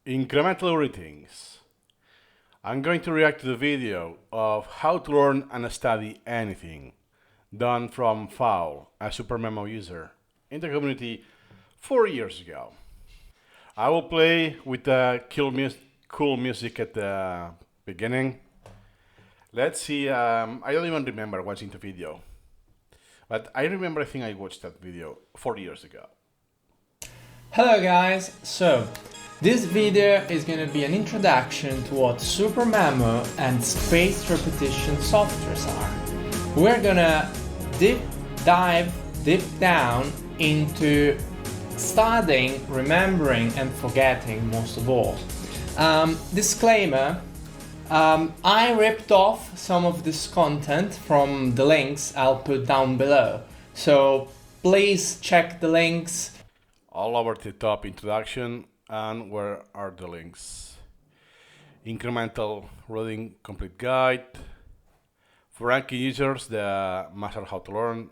Incremental Readings. I'm going to react to the video of how to learn and study anything done from Fowl, a SuperMemo user, in the community 4 years ago. I will play with the cool music at the beginning. Let's see, I don't even remember watching the video, but I think I watched that video 4 years ago. Hello guys, so this video is going to be an introduction to what SuperMemo and spaced repetition softwares are. We're gonna dive deep down into studying, remembering and forgetting most of all. Disclaimer, I ripped off some of this content from the links I'll put down below, so please check the links. All over the top introduction, and where are the links? Incremental Reading Complete Guide. For Anki users, the Master How to Learn.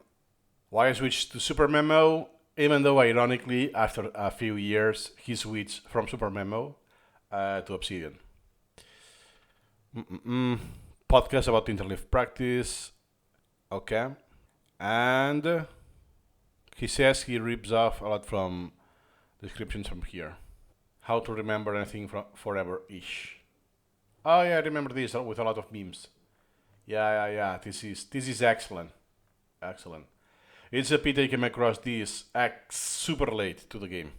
Why I switched to SuperMemo, even though ironically, after a few years, he switched from SuperMemo to Obsidian. Podcast about interleave practice. Okay. And he says he rips off a lot from descriptions from here. How to remember anything from forever-ish. Oh yeah, I remember this with a lot of memes. Yeah. This is excellent. Excellent. It's a pity I came across this super late to the game.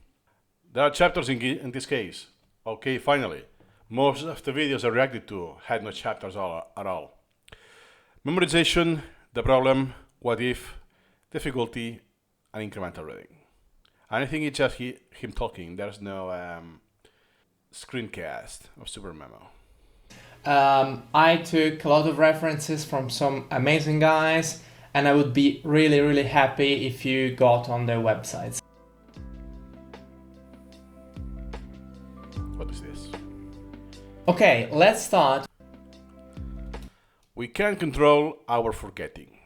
There are chapters in this case. Okay, finally. Most of the videos I reacted to had no chapters at all. Memorization, the problem, what if, difficulty, and incremental reading. And I think it's just him talking. There's no screencast of SuperMemo. I took a lot of references from some amazing guys, and I would be really happy if you got on their websites. What is this? Okay, let's start. We can control our forgetting.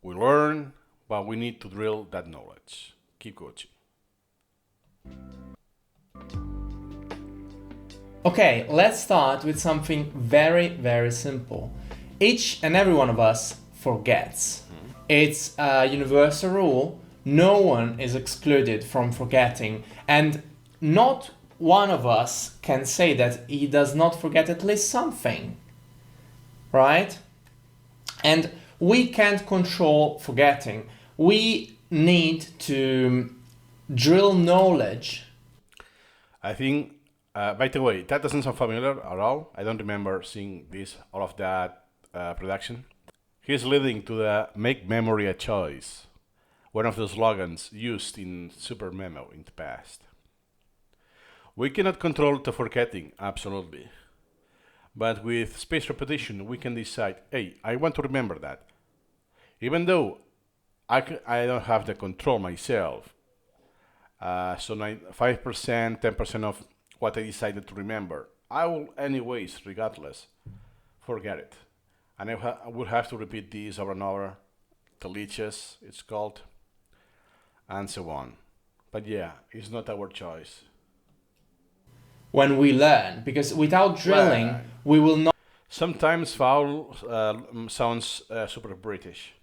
We learn, but we need to drill that knowledge. Keep coaching. Okay, let's start with something very simple. Each and every one of us forgets. It's a universal rule. No one is excluded from forgetting, and not one of us can say that he does not forget at least something, right? And we can't control forgetting. We need to drill knowledge. I think, by the way, that doesn't sound familiar at all. I don't remember seeing all of that production. He's leading to the "Make Memory a Choice," one of the slogans used in SuperMemo in the past. We cannot control the forgetting, absolutely. But with spaced repetition, we can decide, hey, I want to remember that. Even though I don't have the control myself. So 5%, 10% of what I decided to remember, I will anyways, regardless, forget it. And I will have to repeat this over and over, the leeches, it's called, and so on. But yeah, it's not our choice. When we learn, because without drilling, we will not. Sometimes Fowl sounds super British.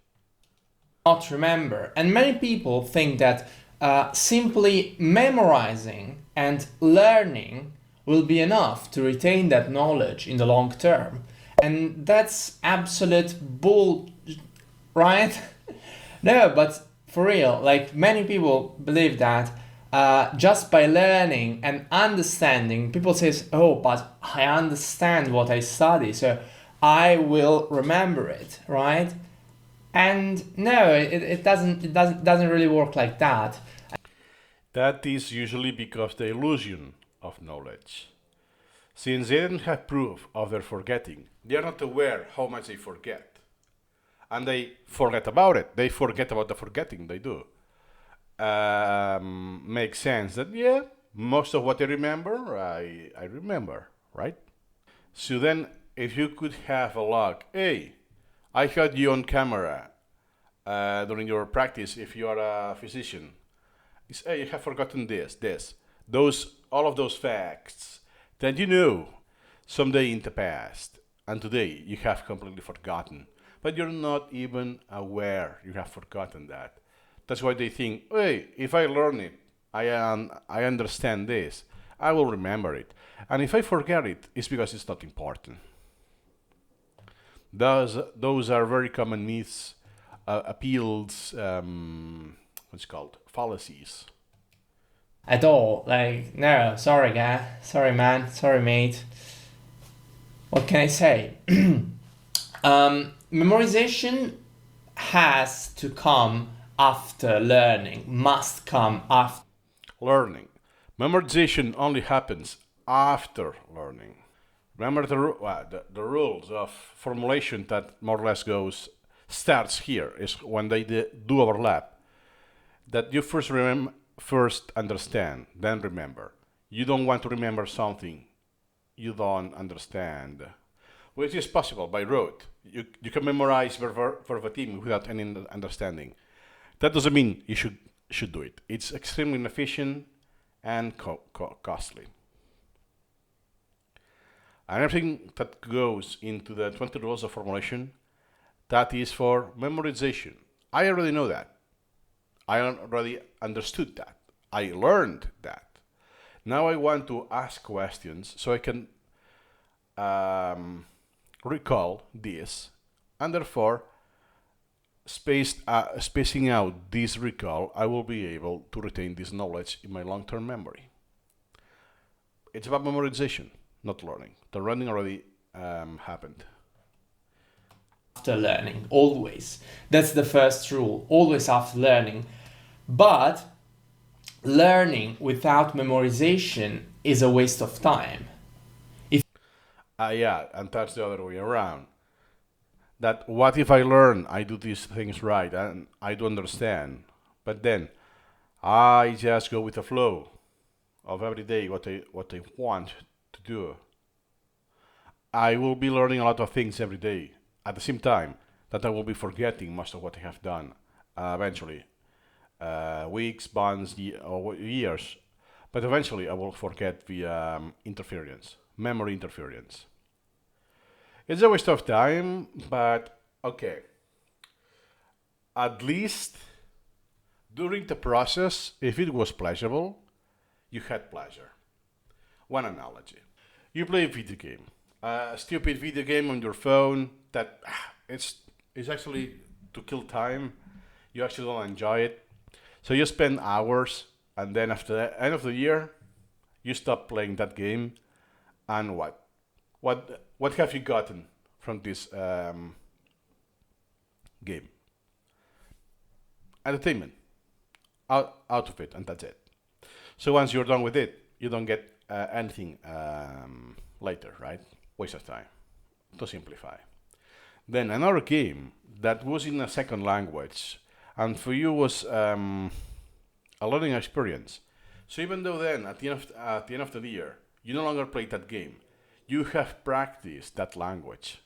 Not remember. And many people think that simply memorizing and learning will be enough to retain that knowledge in the long term. And that's absolute bull, right? No, but for real, like many people believe that just by learning and understanding, people say, oh, but I understand what I study, so I will remember it, right? And no, it doesn't really work like that. That is usually because the illusion of knowledge. Since they didn't have proof of their forgetting, they are not aware how much they forget. And they forget about it. They forget about the forgetting they do. Makes sense that, yeah, most of what I remember, I remember, right? So then, if you could have a log, hey, I had you on camera during your practice if you are a physician. It's, hey, you have forgotten this. All of those facts that you know someday in the past and today you have completely forgotten, but you're not even aware you have forgotten that. That's why they think, hey, if I learn it, I understand this, I will remember it. And if I forget it, it's because it's not important. Those are very common myths, appeals, what's it called, fallacies. At all. Like, no, sorry, guy. Sorry, man. Sorry, mate. What can I say? Memorization has to come after learning, must come after. Learning. Memorization only happens after learning. Remember the rules of formulation that more or less starts here is when they do overlap. That you first understand, then remember. You don't want to remember something you don't understand, which is possible by rote. You can memorize verbatim without any understanding. That doesn't mean you should do it. It's extremely inefficient and costly. And everything that goes into the 20 rules of formulation, that is for memorization. I already know that. I already understood that. I learned that. Now I want to ask questions so I can recall this, and therefore, spacing out this recall, I will be able to retain this knowledge in my long-term memory. It's about memorization, not learning. The learning already happened. After learning, always. That's the first rule, always after learning. But learning without memorization is a waste of time. Yeah, and that's the other way around. That what if I learn, I do these things right, and I do understand, but then I just go with the flow of every day what I want to do. I will be learning a lot of things every day at the same time that I will be forgetting most of what I have done eventually. Weeks, months, or years. But eventually I will forget the interference, memory interference. It's a waste of time, but okay. At least during the process, if it was pleasurable, you had pleasure. One analogy. You play a video game. A stupid video game on your phone that it's actually to kill time. You actually don't enjoy it. So you spend hours, and then after the end of the year, you stop playing that game. And what? What have you gotten from this game? Entertainment. Out of it, and that's it. So once you're done with it, you don't get anything later, right? Waste of time. To simplify. Then another game that was in a second language, and for you was a learning experience. So even though then at the end of the year you no longer play that game, you have practiced that language.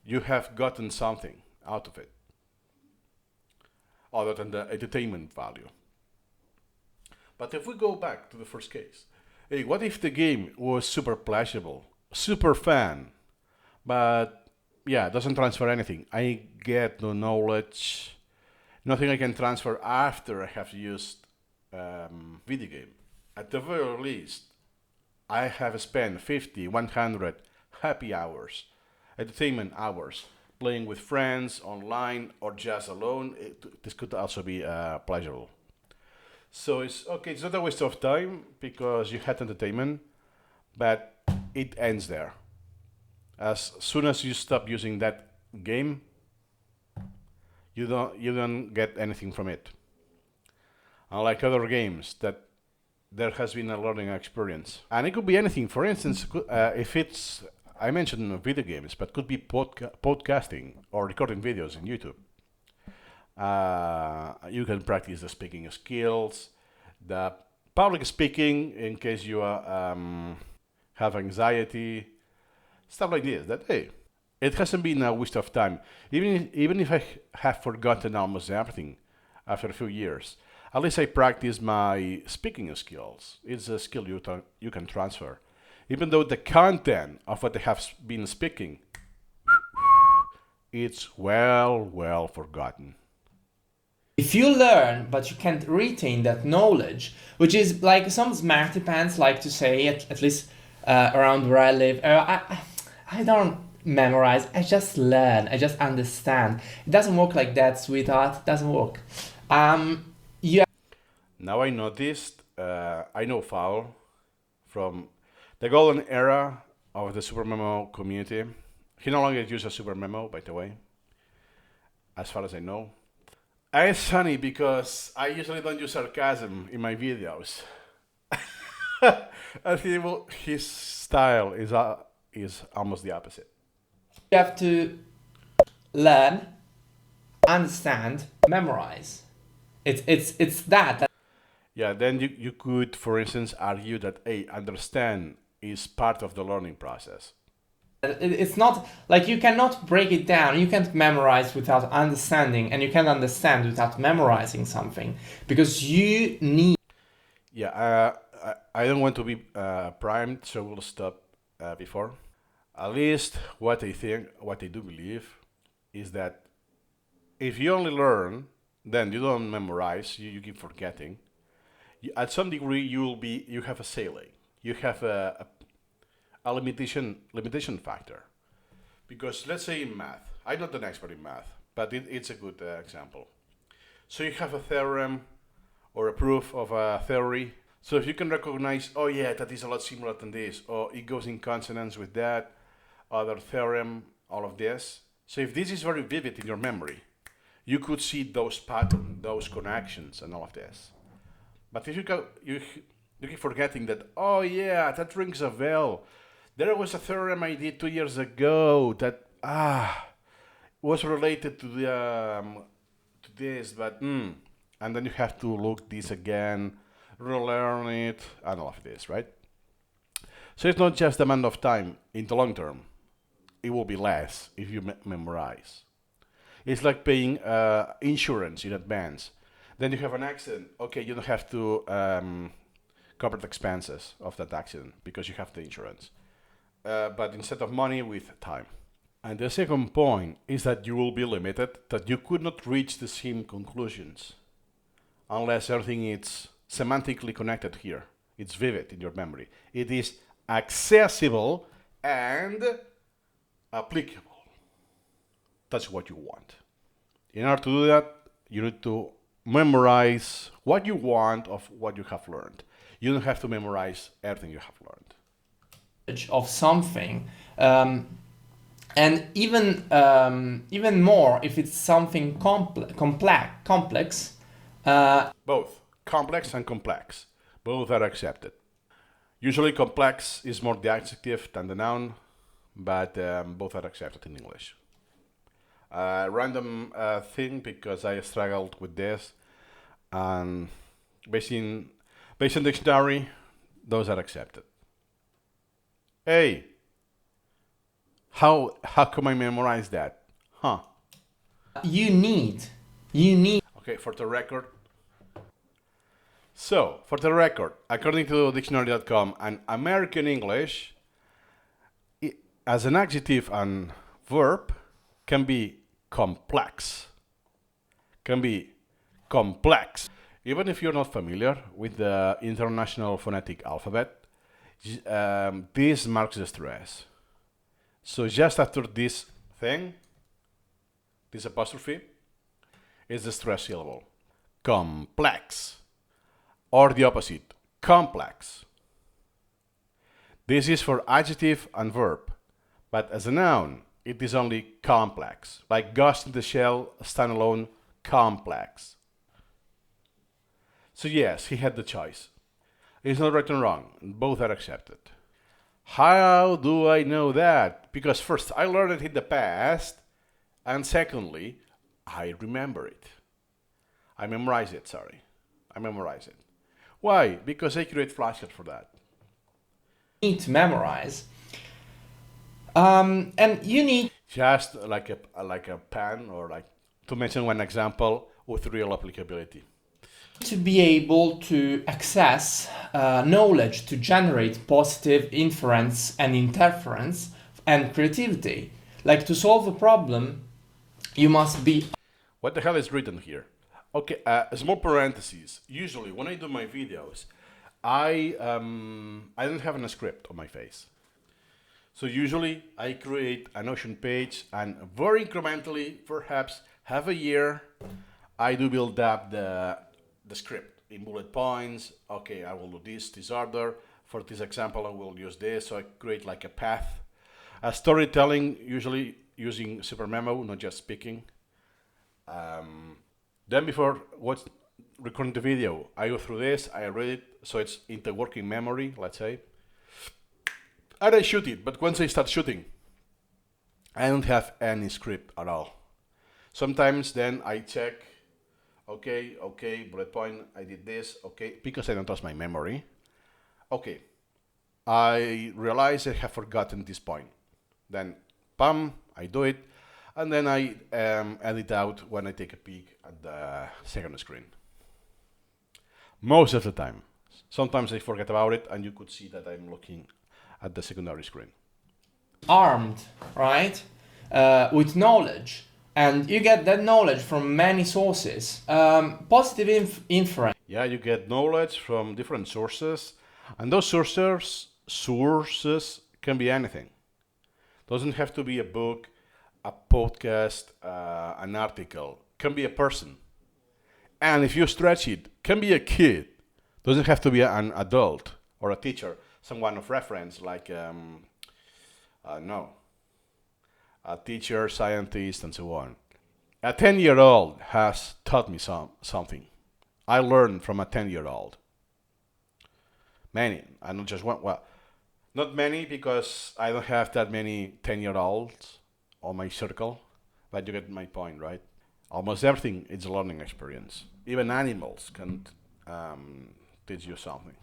You have gotten something out of it, other than the entertainment value. But if we go back to the first case, hey, what if the game was super pleasurable, super fun, but yeah, doesn't transfer anything? I get no knowledge, nothing I can transfer after I have used video game. At the very least, I have spent 50, 100 happy hours, entertainment hours, playing with friends, online, or just alone. This could also be pleasurable. So it's okay, it's not a waste of time because you had entertainment, but it ends there. As soon as you stop using that game, you don't get anything from it. Unlike other games that there has been a learning experience. And it could be anything. For instance, if it's, I mentioned video games, but could be podcasting or recording videos in YouTube. You can practice the speaking skills, the public speaking in case you have anxiety, stuff like this. That hey, it hasn't been a waste of time. Even if I have forgotten almost everything after a few years, at least I practice my speaking skills. It's a skill you can transfer. even though the content of what they have been speaking, it's well forgotten. If you learn but you can't retain that knowledge, which is like some smarty pants like to say, at least around where I live, I don't memorize, I just learn, I just understand. It doesn't work like that, sweetheart. It doesn't work. You Now I noticed, I know Fowl from the golden era of the SuperMemo community. He no longer uses SuperMemo, by the way, as far as I know. And it's funny because I usually don't use sarcasm in my videos. I think his style is almost the opposite. have to learn, understand, memorize. It's that. Yeah, then you could, for instance, argue that understand is part of the learning process. It's not like you cannot break it down. You can't memorize without understanding, and you can't understand without memorizing something because you need. Yeah, I don't want to be primed, so we'll stop before. At least what I think, what I do believe, is that if you only learn, then you don't memorize. You keep forgetting. At some degree, you have a ceiling. You have a limitation factor. Because let's say in math, I'm not an expert in math, but it's a good example. So you have a theorem or a proof of a theory. So if you can recognize, oh yeah, that is a lot similar than this, or it goes in consonance with that other theorem, all of this. So if this is very vivid in your memory, you could see those patterns, those connections, and all of this. But if you keep forgetting that, oh yeah, that rings a bell. There was a theorem I did 2 years ago that was related to to this, but and then you have to look this again, relearn it, and all of this, right? So it's not just the amount of time in the long term. It will be less if you memorize. It's like paying insurance in advance. Then you have an accident. Okay, you don't have to cover the expenses of that accident because you have the insurance. But instead of money, with time. And the second point is that you will be limited, that you could not reach the same conclusions unless everything is semantically connected here. It's vivid in your memory. It is accessible and applicable. That's what you want. In order to do that, you need to memorize what you want of what you have learned. You don't have to memorize everything you have learned. Of something, and even more if it's something complex. Both complex and complex, both are accepted. Usually complex is more the adjective than the noun, but both are accepted in English. Random thing because I struggled with this, and based in dictionary, those are accepted. Hey, how come I memorize that? Huh? You need. Okay, for the record. So, for the record, according to dictionary.com, an American English, as an adjective and verb, can be complex. Can be complex. Even if you're not familiar with the International Phonetic Alphabet, this marks the stress. So just after this thing, this apostrophe, is the stress syllable. Complex. Or the opposite, complex. This is for adjective and verb, but as a noun, it is only complex, like Ghost in the Shell, standalone, complex. So yes, he had the choice. It's not right and wrong, both are accepted. How do I know that? Because first, I learned it in the past, and secondly, I remember it. I memorize it. Why? Because I create flashcards for that. Need to memorize, and you need Just like a pen, or like to mention one example with real applicability. To be able to access knowledge to generate positive inference and interference and creativity. Like to solve a problem, you must be. What the hell is written here? Okay, a small parentheses. Usually, when I do my videos, I don't have a script on my face. So usually, I create a Notion page, and very incrementally, perhaps half a year, I do build up the script in bullet points. Okay, I will do this order. For this example, I will use this. So I create like a path. A storytelling, usually using SuperMemo, not just speaking. Then before recording the video, I go through this, I read it, so it's into working memory, let's say. And I shoot it, but once I start shooting, I don't have any script at all. Sometimes then I check, okay, bullet point, I did this, okay, because I don't trust my memory. Okay, I realize I have forgotten this point. Then, bam, I do it, and then I edit out when I take a peek at the second screen. Most of the time. Sometimes I forget about it, and you could see that I'm looking at the secondary screen. Armed, right, with knowledge, and you get that knowledge from many sources. Positive inference. Yeah, you get knowledge from different sources, and those sources can be anything. Doesn't have to be a book, a podcast, an article. Can be a person. And if you stretch it, can be a kid. Doesn't have to be an adult or a teacher, someone of reference like a teacher, scientist, and so on. A 10-year-old has taught me something. I learned from a 10-year-old. Many, I not just one. Well, not many because I don't have that many 10-year-olds on my circle, but you get my point, right? Almost everything is a learning experience. Even animals can teach you something.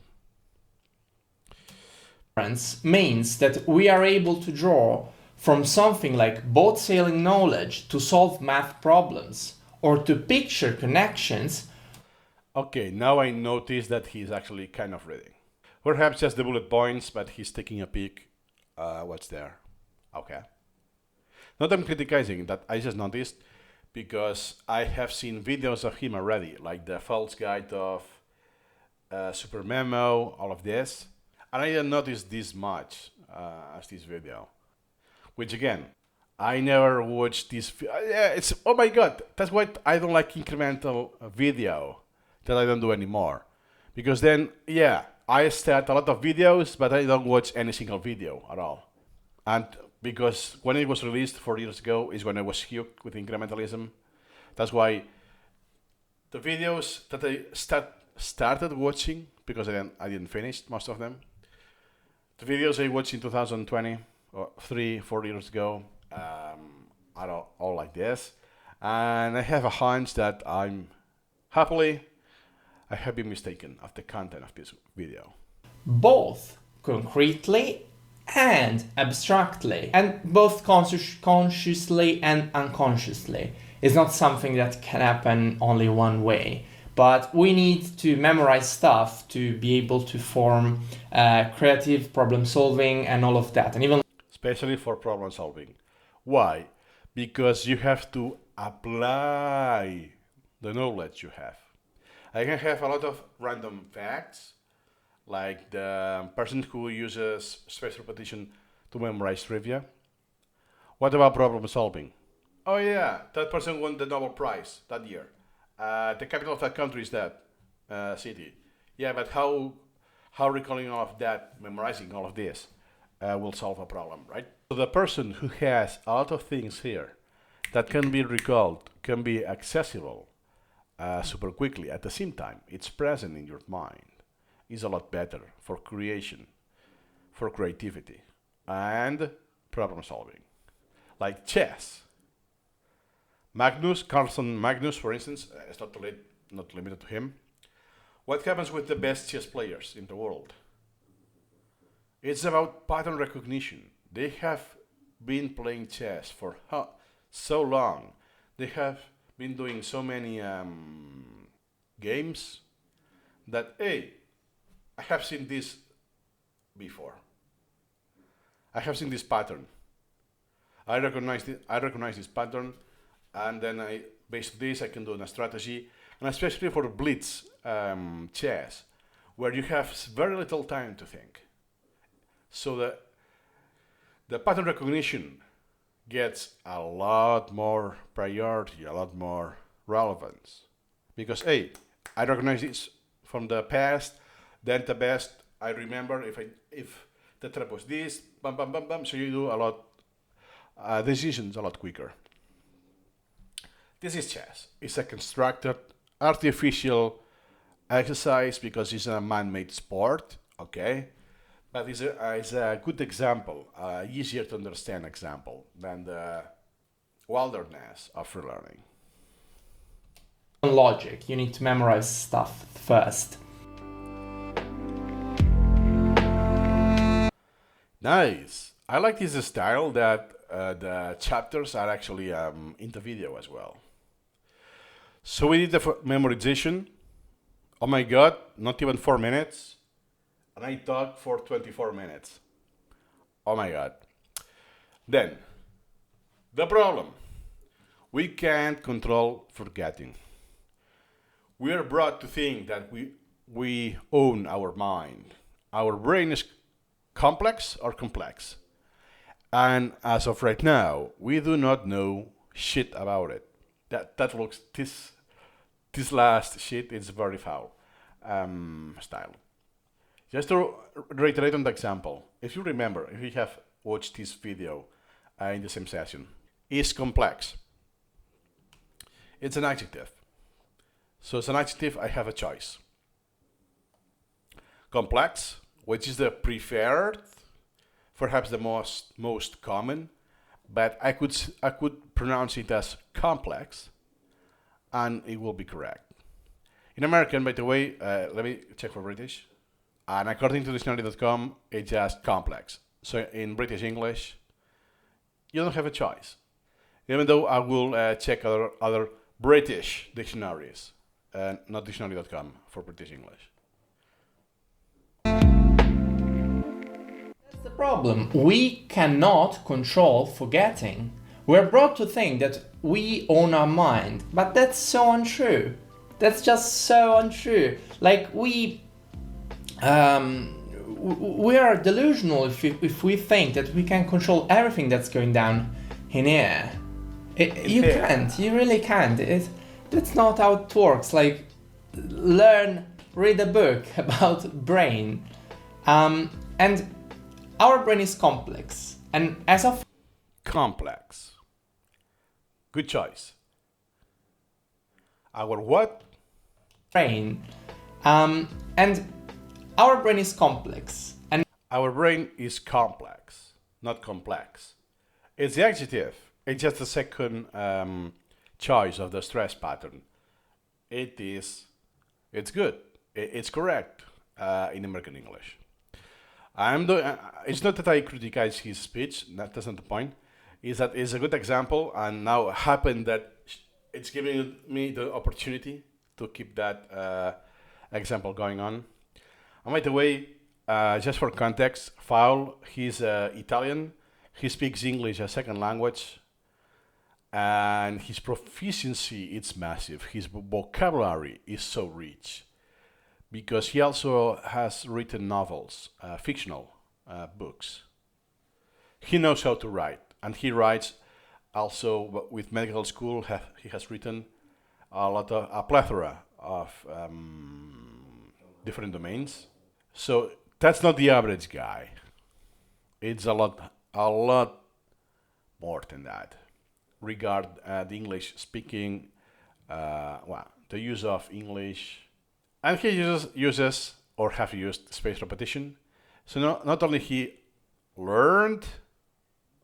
Means that we are able to draw from something like boat sailing knowledge to solve math problems or to picture connections. Okay, now I notice that he's actually kind of reading. Perhaps just the bullet points, but he's taking a peek. What's there? Okay. Not I'm criticizing that, I just noticed because I have seen videos of him already, like the Fowls guide of SuperMemo, all of this. And I didn't notice this much as this video. Which again, I never watched this. Yeah, it's, oh my god, that's why I don't like incremental video that I don't do anymore. Because then, yeah, I start a lot of videos, but I don't watch any single video at all. And because when it was released 4 years ago is when I was hooked with incrementalism. That's why the videos that I started watching, because I didn't finish most of them, the videos I watched in 2020, or 4 years ago, are all like this. And I have a hunch that I have been mistaken of the content of this video. Both concretely and abstractly, and both consciously and unconsciously. It's not something that can happen only one way. But we need to memorize stuff to be able to form creative problem solving and all of that. And even especially for problem solving. Why? Because you have to apply the knowledge you have. I can have a lot of random facts, like the person who uses spaced repetition to memorize trivia. What about problem solving? Oh yeah, that person won the Nobel Prize that year. The capital of that country is that city. Yeah, but how recalling all of that, memorizing all of this, will solve a problem, right? So the person who has a lot of things here that can be recalled, can be accessible super quickly at the same time, it's present in your mind, is a lot better for creation, for creativity, and problem solving. Like chess. Carlsen Magnus, for instance, is not limited to him. What happens with the best chess players in the world? It's about pattern recognition. They have been playing chess for so long. They have been doing so many games that, hey, I have seen this before. I have seen this pattern. I recognize this pattern, and then based on this, I can do a strategy, and especially for blitz chess, where you have very little time to think. So the pattern recognition gets a lot more priority, a lot more relevance. Because, hey, I recognize this from the past, then the best, I remember if the trap was this, bam, bam, bam, bam, so you do a lot, decisions a lot quicker. This is chess. It's a constructed, artificial exercise because it's a man-made sport, okay? But it's a good example, easier to understand example than the wilderness of relearning. Logic, you need to memorize stuff first. Nice. I like this style that the chapters are actually in the video as well. So we did the memorization. Oh my god, not even 4 minutes. And I talked for 24 minutes. Oh my god. Then, the problem. We can't control forgetting. We are brought to think that we own our mind. Our brain is complex or complex. And as of right now, we do not know shit about it. That looks, this last shit is very foul style. Just to reiterate on the example, if you remember, if you have watched this video in the same session, is complex. It's an adjective. So as an adjective, I have a choice. Complex, which is the preferred, perhaps the most common, but I could pronounce it as complex, and it will be correct. In American, by the way, let me check for British. And according to dictionary.com, it's just complex. So in British English, you don't have a choice. Even though I will check other British dictionaries, not dictionary.com for British English. That's the problem. We cannot control forgetting. We're brought to think that we own our mind, but that's so untrue. That's just so untrue. Like we are delusional if we think that we can control everything that's going down in here. You can't. You really can't. That's not how it works. Like, read a book about brain, and our brain is complex. And as of complex, good choice. Our what? Brain, and our brain is complex. And our brain is complex, not complex. It's the adjective. It's just the second choice of the stress pattern. It's good. It's correct in American English. It's not that I criticize his speech. That's not the point. It's that it's a good example, and now it happened that it's giving me the opportunity to keep that example going on. And by the way, just for context, Fowl, he's Italian. He speaks English as second language. And his proficiency is massive. His vocabulary is so rich. Because he also has written novels, fictional books. He knows how to write. And he writes also with medical school. He has written a plethora of different domains. So that's not the average guy. It's a lot more than that. Regard the English speaking, the use of English, and he uses or have used spaced repetition. So not only he learned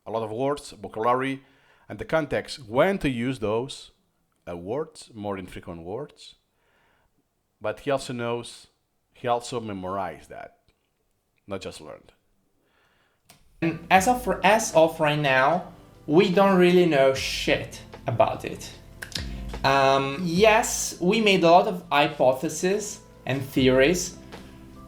a lot of words, vocabulary, and the context when to use those words, more infrequent words, but he also memorized that, not just learned. And as of right now, we don't really know shit about it. Yes, we made a lot of hypotheses and theories,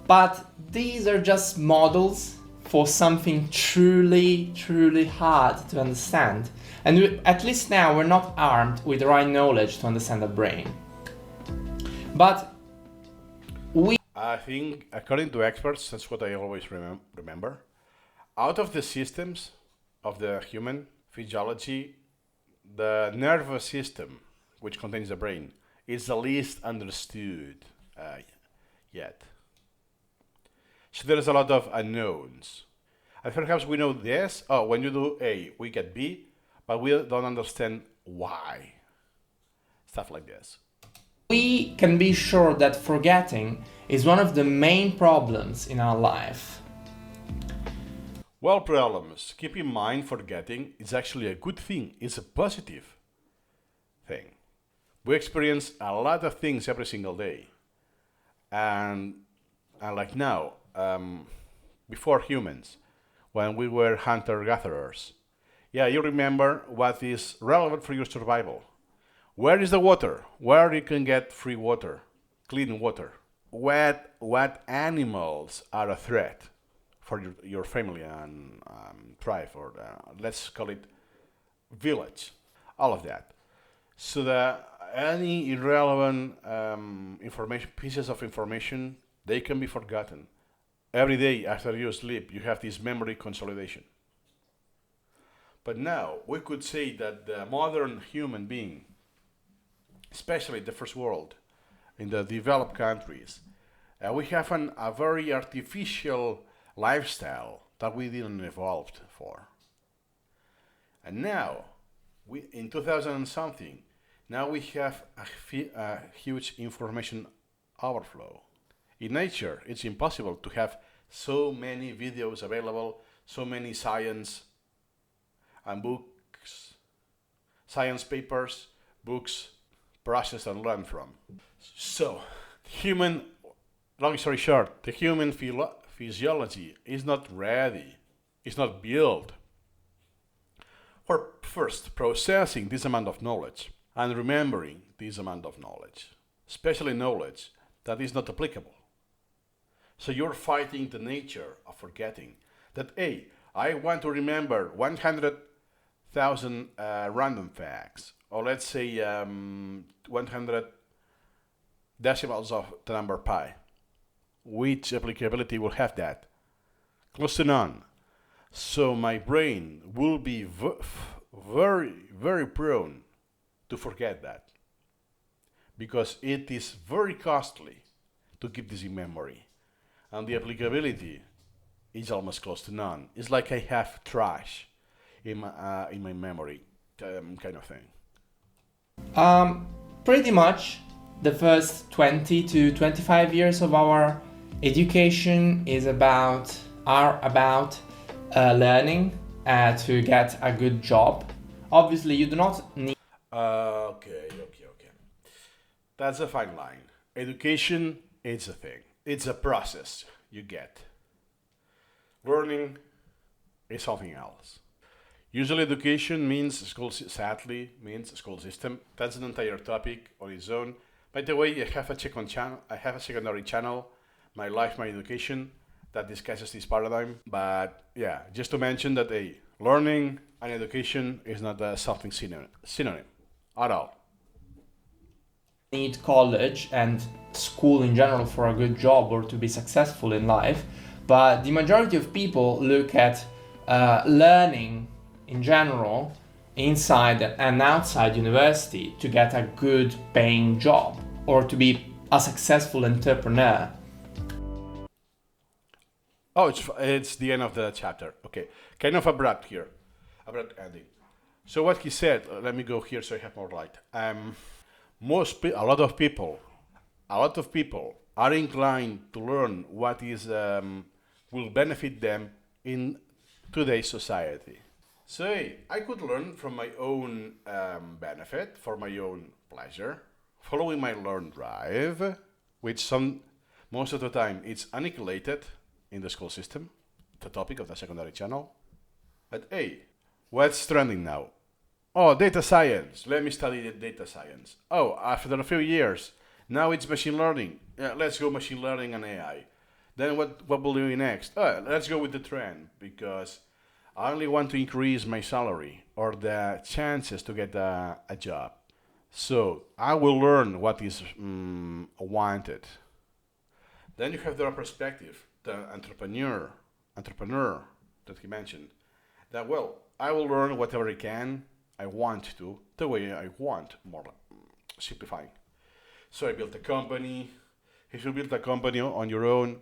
but these are just models for something truly, truly hard to understand. And at least now we're not armed with the right knowledge to understand the brain. But I think, according to experts, that's what I always remember. Out of the systems of the human physiology, the nervous system, which contains the brain, is the least understood yet. So there's a lot of unknowns. And perhaps we know this. Oh, when you do A, we get B, but we don't understand why. Stuff like this. we can be sure that forgetting is one of the main problems in our life. Well, problems. Keep in mind, forgetting is actually a good thing. It's a positive thing. We experience a lot of things every single day. And like now, before humans, when we were hunter-gatherers, yeah, you remember what is relevant for your survival. Where is the water? Where you can get free water, clean water? What animals are a threat for your family and tribe, or let's call it village, all of that. So that any irrelevant information, pieces of information, they can be forgotten. Every day after you sleep, you have this memory consolidation. But now we could say that the modern human being, especially the first world, in the developed countries, we have a very artificial lifestyle that we didn't evolve for. And now, in 2000 and something, now we have a huge information overflow. In nature, it's impossible to have so many videos available, so many science and books, science papers, books, process and learn from. So, long story short, the human physiology is not ready, it's not built for first processing this amount of knowledge and remembering this amount of knowledge, especially knowledge that is not applicable. So you're fighting the nature of forgetting that, hey, I want to remember 100,000 random facts, or let's say 100 decimals of the number pi. Which applicability will have that? Close to none. So my brain will be very, very prone to forget that, because it is very costly to keep this in memory, and the applicability is almost close to none. It's like I have trash in my memory, kind of thing. Pretty much the first 20 to 25 years of our education are about learning to get a good job. Obviously, you do not need. Okay. That's a fine line. Education is a thing. It's a process you get. Learning is something else. Usually education means school, sadly, means school system. That's an entire topic on its own. By the way, I have a secondary channel, My Life, My Education, that discusses this paradigm. But yeah, just to mention that learning and education is not something synonym at all. Need college and school in general for a good job or to be successful in life, but the majority of people look at learning in general inside and outside university to get a good paying job or to be a successful entrepreneur. Oh, it's the end of the chapter. Okay, kind of abrupt here, abrupt ending. So what he said, let me go here so I have more light. A lot of people are inclined to learn what is will benefit them in today's society. So I could learn from my own benefit, for my own pleasure, following my learn drive, which most of the time it's annihilated in the school system, the topic of the secondary channel. But what's trending now? Oh, data science. Let me study the data science. Oh, after a few years, Now it's machine learning. Let's go machine learning and AI. Then what will do next? Let's go with the trend because I only want to increase my salary or the chances to get a job. So I will learn what is wanted. Then you have the other perspective, the entrepreneur that he mentioned. That well, I will learn whatever I want to, the way I want, more simplifying. So I built a company. If you build a company on your own,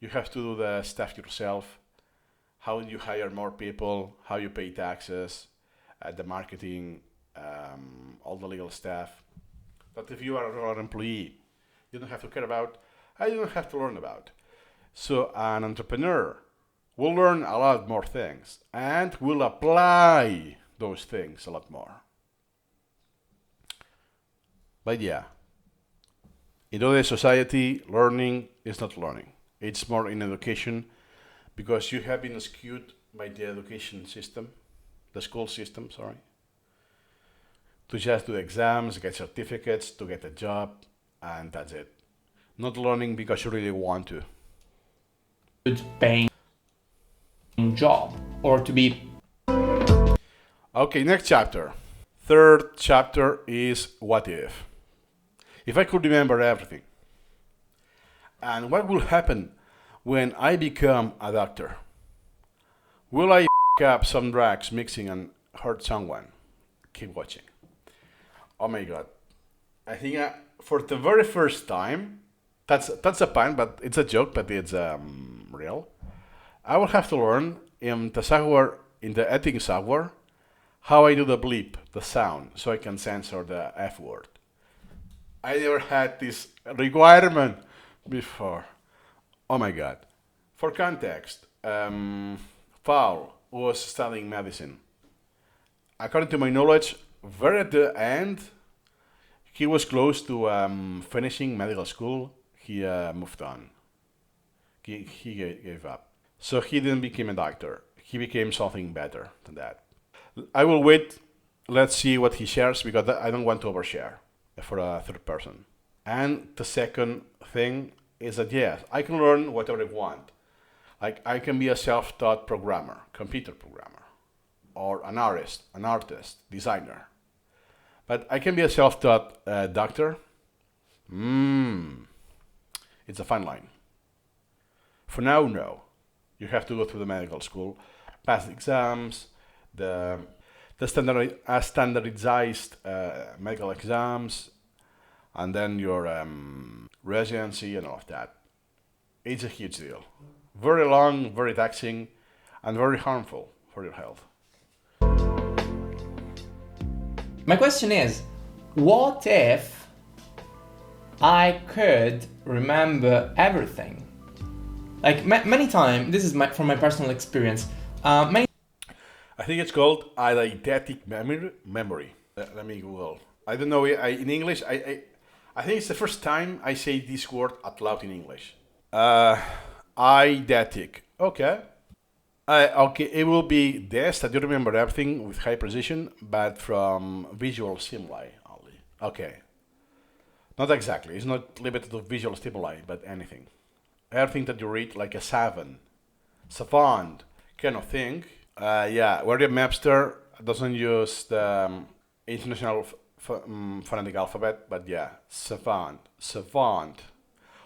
you have to do the stuff yourself. How you hire more people, how you pay taxes, the marketing, all the legal stuff. But if you are an employee, you don't have to care about, you don't have to learn about. So an entrepreneur will learn a lot more things and will apply those things a lot more. But yeah, in today's society, learning is not learning. It's more in education because you have been skewed by the education system, the school system, sorry, to just do exams, get certificates, to get a job, and that's it. Not learning because you really want to. Good paying job or to be. Okay, next chapter. Third chapter is what if? If I could remember everything. And what will happen when I become a doctor? Will I up some drugs mixing and hurt someone? Keep watching. Oh my god. I think for the very first time, that's a pun, but it's a joke, but it's real. I will have to learn in the software, in the editing software, how I do the bleep, the sound, so I can censor the F word. I never had this requirement before. Oh my god. For context, Fowl was studying medicine. According to my knowledge, very at the end, he was close to finishing medical school. He moved on. He gave up. So he didn't become a doctor. He became something better than that. I will wait. Let's see what he shares because I don't want to overshare for a third person. And the second thing is that yes, I can learn whatever I want. Like I can be a self-taught programmer, computer programmer, or an artist, designer. But I can be a self-taught doctor. It's a fine line. For now, no. You have to go through the medical school, pass the exams, the standardized medical exams, and then your residency and all of that. It's a huge deal. Very long, very taxing, and very harmful for your health. My question is, what if I could remember everything? Like many times, this is from my personal experience. I think it's called eidetic memory. Let me Google. I don't know. In English, I think it's the first time I say this word out loud in English. Eidetic. Okay. Okay, it will be this, that you remember everything with high precision, but from visual stimuli only. Okay. Not exactly. It's not limited to visual stimuli, but anything. Everything that you read, like a savant kind of thing. Yeah, William Webster doesn't use the international phonetic alphabet, but yeah, savant,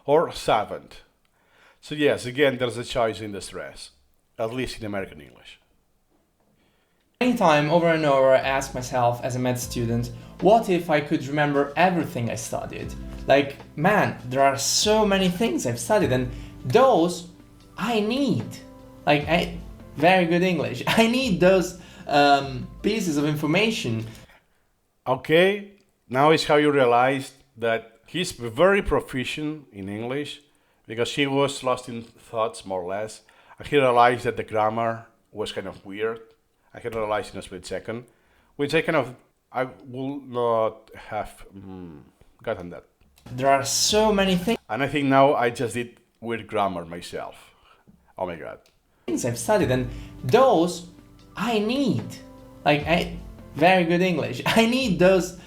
or savant. So yes, again, there's a choice in the stress, at least in American English. Anytime, over and over, I ask myself as a med student, what if I could remember everything I studied? Like, man, there are so many things I've studied, and those I need. Like, very good English. I need those pieces of information. Okay, now is how you realized that he's very proficient in English because he was lost in thoughts, more or less. And he realized that the grammar was kind of weird. I had realized in a split second, which I would not have gotten that. There are so many things. And I think now I just did weird grammar myself. Oh my god. Things I've studied, and those I need. Like, very good English. I need those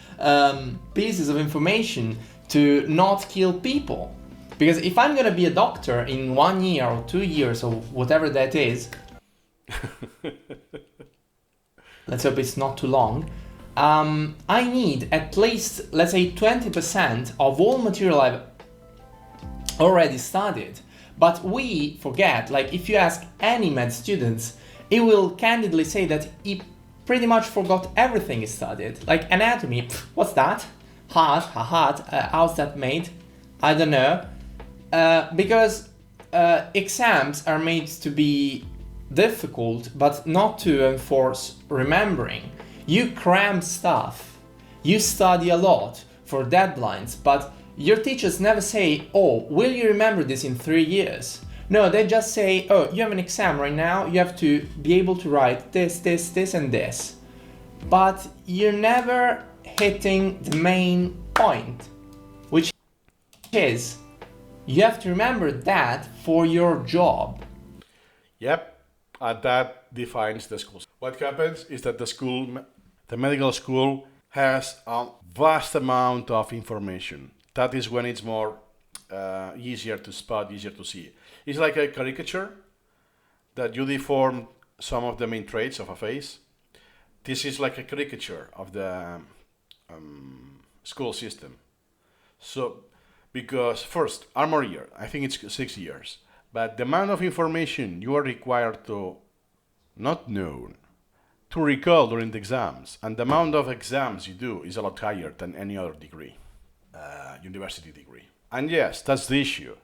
pieces of information to not kill people. Because if I'm gonna be a doctor in 1 year or 2 years or whatever that is, let's hope it's not too long, I need at least, let's say, 20% of all material I've already studied. But we forget, like if you ask any med students, he will candidly say that he pretty much forgot everything he studied. Like anatomy, what's that? Heart, how's that made? I don't know. Because exams are made to be difficult, but not to enforce remembering. You cram stuff, you study a lot for deadlines, but your teachers never say, oh, will you remember this in 3 years? No, they just say, oh, you have an exam right now, you have to be able to write this, and this. But you're never hitting the main point, which is you have to remember that for your job. Yep, and that defines the schools. What happens is that the medical school has a vast amount of information. That is when it's more easier to spot, easier to see. It's like a caricature that you deform some of the main traits of a face. This is like a caricature of the school system. So, because first, armor year, I think it's 6 years, but the amount of information you are required to not know, to recall during the exams, and the amount of exams you do is a lot higher than any other degree, university degree. And yes, that's the issue.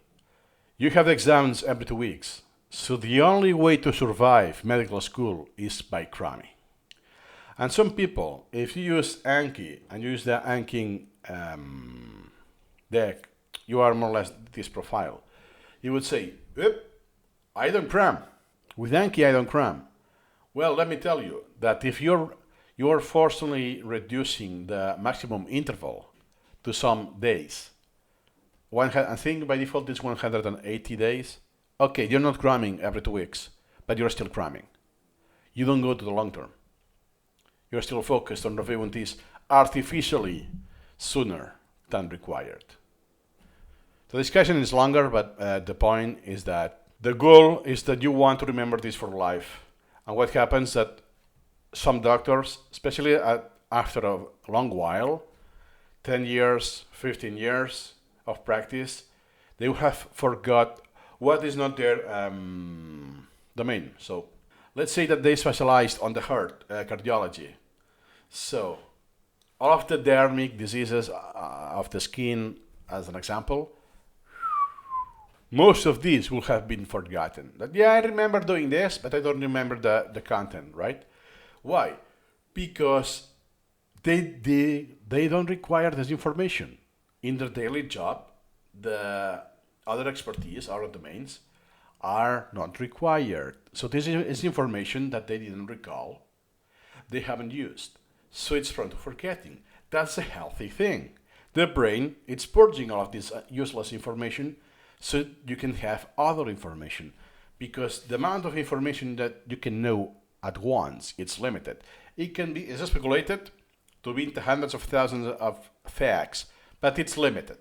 You have exams every 2 weeks, so the only way to survive medical school is by cramming. And some people, if you use Anki and use the Anki deck, you are more or less this profile. You would say, I don't cram. With Anki, I don't cram. Well, let me tell you that if you're forcibly reducing the maximum interval to some days, I think by default it's 180 days. Okay, you're not cramming every 2 weeks, but you're still cramming. You don't go to the long term. You're still focused on reviewing this artificially sooner than required. The discussion is longer, but the point is that the goal is that you want to remember this for life. And what happens that some doctors, especially after a long while, 10 years, 15 years of practice, they will have forgot what is not their domain. So let's say that they specialized on the heart, cardiology. So all of the dermic diseases of the skin, as an example, most of these will have been forgotten. That, yeah, I remember doing this, but I don't remember the content, right? Why? Because they don't require this information. In their daily job, the other expertise, other domains, are not required. So this is information that they didn't recall, they haven't used. So it's prone to forgetting. That's a healthy thing. The brain, it's purging all of this useless information so you can have other information, because the amount of information that you can know at once, it's limited. It's speculated to be in the hundreds of thousands of facts, but it's limited.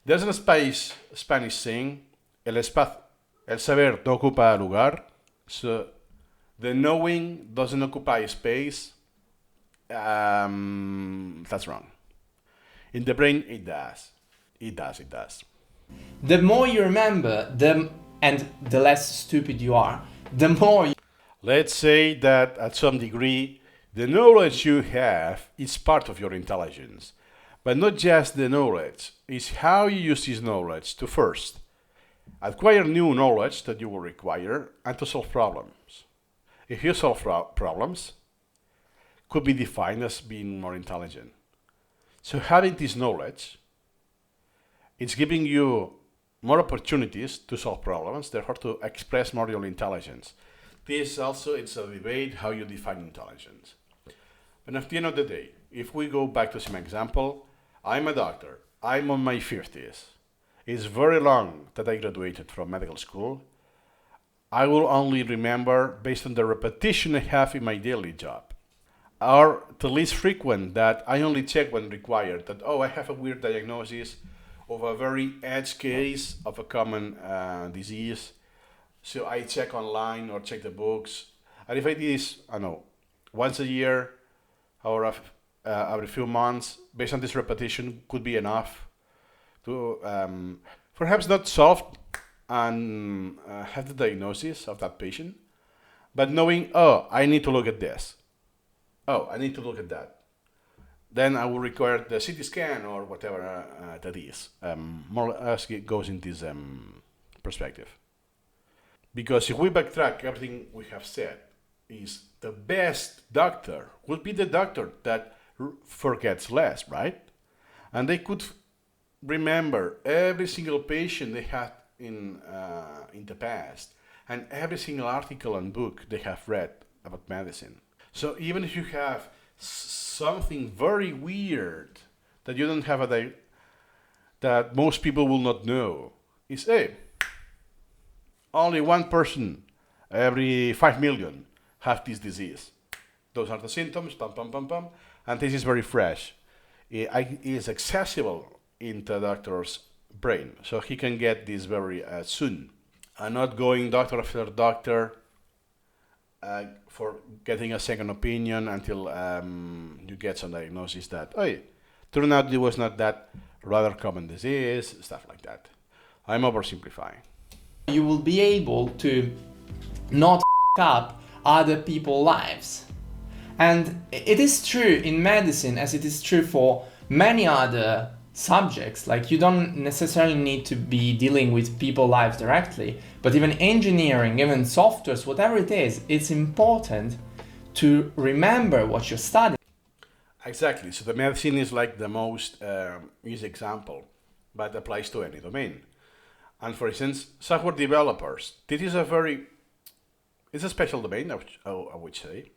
There's a Spanish saying, el saber no ocupa lugar, so the knowing doesn't occupy space. That's wrong. In the brain, it does. It does. The more you remember, and the less stupid you are, the more Let's say that at some degree, the knowledge you have is part of your intelligence. But not just the knowledge, it's how you use this knowledge to first acquire new knowledge that you will require and to solve problems. If you solve problems, could be defined as being more intelligent. So having this knowledge, it's giving you more opportunities to solve problems, therefore to express more your intelligence. This also, it's a debate how you define intelligence. But at the end of the day, if we go back to some example, I'm a doctor, I'm on my 50s. It's very long that I graduated from medical school. I will only remember based on the repetition I have in my daily job. are the least frequent, that I only check when required. That, oh, I have a weird diagnosis of a very edge case of a common disease. So I check online or check the books. And if I do this, I don't know, once a year or every few months, based on this repetition, could be enough to perhaps not solve and have the diagnosis of that patient, but knowing, oh, I need to look at this. Oh, I need to look at that. Then I will require the CT scan or whatever that is. More or less it goes in this perspective. Because if we backtrack everything we have said, is the best doctor would be the doctor that forgets less, right? And they could remember every single patient they had in the past and every single article and book they have read about medicine. So even if you have something very weird that you don't have that most people will not know, is, hey, only one person every 5 million have this disease. Those are the symptoms, pam, pam, pam, pam, and this is very fresh. It is accessible in the doctor's brain, so he can get this very soon, and not going doctor after doctor for getting a second opinion until you get some diagnosis that, oh, turned out it was not that rather common disease, stuff like that. I'm oversimplifying. You will be able to not up other people's lives. And it is true in medicine, as it is true for many other subjects. Like, you don't necessarily need to be dealing with people's lives directly, but even engineering, even softwares, whatever it is, it's important to remember what you're studying. Exactly. So the medicine is like the most easy example, but applies to any domain. And for instance, software developers, this is it's a special domain, I would say.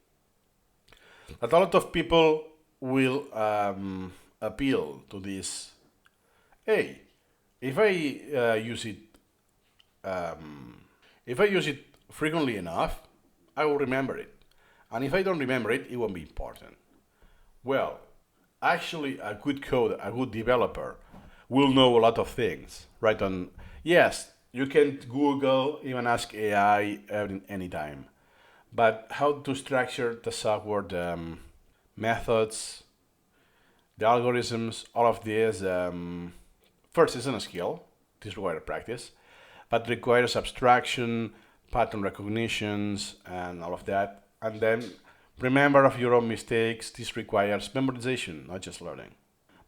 But a lot of people will appeal to this. Hey, if I use it frequently enough, I will remember it. And if I don't remember it, it won't be important. Well, actually, a good coder, a good developer, will know a lot of things, right? Yes, you can Google, even ask AI anytime. But how to structure the software, the methods, the algorithms, all of this, first isn't a skill, this requires practice, but requires abstraction, pattern recognitions, and all of that. And then remember of your own mistakes. This requires memorization, not just learning.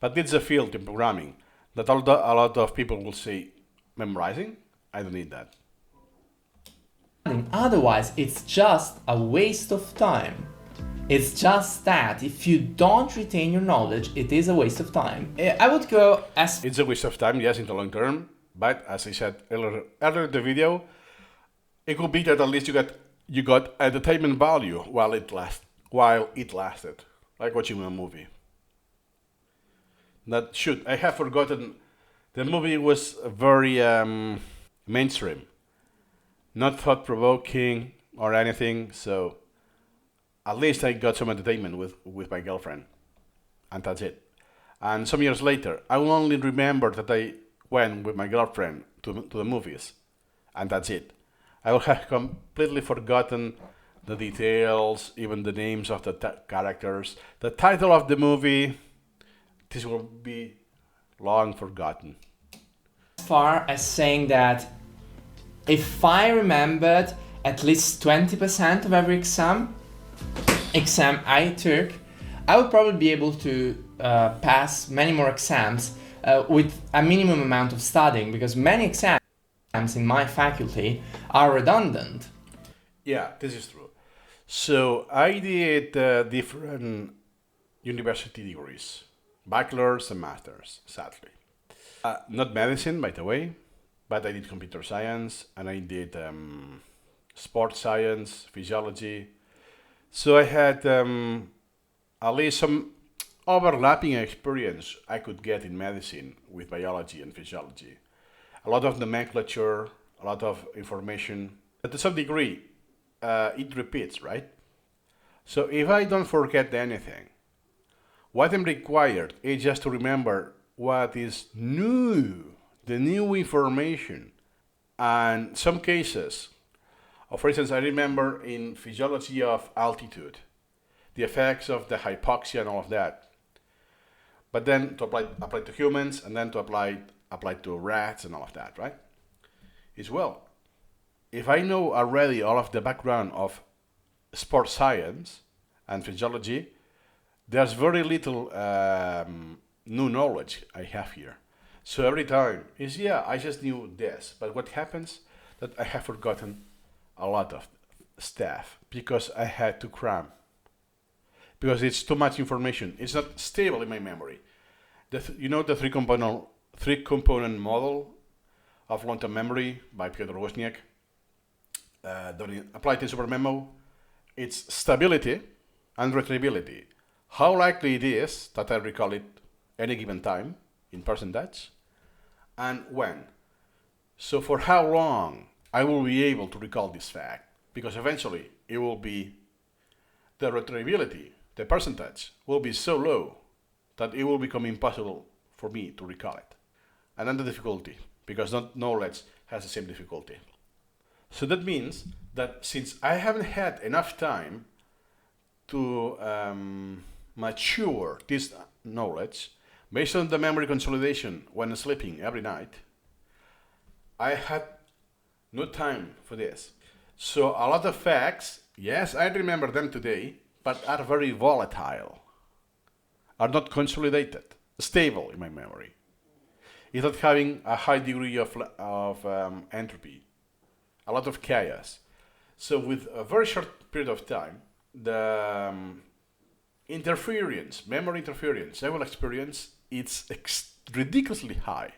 But it's a field in programming that a lot of people will say, memorizing? I don't need that. Otherwise, it's just a waste of time. It's just that if you don't retain your knowledge, it is a waste of time. I would go as... It's a waste of time, yes, in the long term. But as I said earlier in the video, it could be that at least you got entertainment value while it lasted, like watching a movie. I have forgotten. The movie was very mainstream, not thought-provoking or anything. So at least I got some entertainment with my girlfriend, and that's it. And some years later, I will only remember that I went with my girlfriend to the movies, and that's it. I will have completely forgotten the details, even the names of the characters, the title of the movie. This will be long forgotten. Far as saying that if I remembered at least 20% of every exam I took, I would probably be able to pass many more exams with a minimum amount of studying, because many exams in my faculty are redundant. Yeah, this is true. So I did different university degrees, bachelor's and master's, sadly. Not medicine, by the way, but I did computer science and I did sports science, physiology. So I had at least some overlapping experience I could get in medicine with biology and physiology. A lot of nomenclature, a lot of information. But to some degree, it repeats, right? So if I don't forget anything, what I'm required is just to remember what is new, the new information. And some cases, for instance, I remember in physiology of altitude, the effects of the hypoxia and all of that. But then to apply to humans, and then to apply to rats and all of that, right? Is well, if I know already all of the background of sports science and physiology, there's very little new knowledge I have here. So every time is, yeah, I just knew this, but what happens that I have forgotten a lot of stuff because I had to cram, because it's too much information. It's not stable in my memory. You know the three component model of long-term memory by Piotr Wozniak, applied in SuperMemo. It's stability and retrievability. How likely it is that I recall it any given time in percentage, and when. So for how long I will be able to recall this fact, because eventually it will be the retrievability, the percentage will be so low that it will become impossible for me to recall it. And then the difficulty, because not knowledge has the same difficulty. So that means that since I haven't had enough time to mature this knowledge, based on the memory consolidation when sleeping every night, I had no time for this. So a lot of facts, yes, I remember them today, but are very volatile, are not consolidated, stable in my memory. It's not having a high degree of entropy, a lot of chaos. So with a very short period of time, the memory interference I will experience, it's ridiculously high.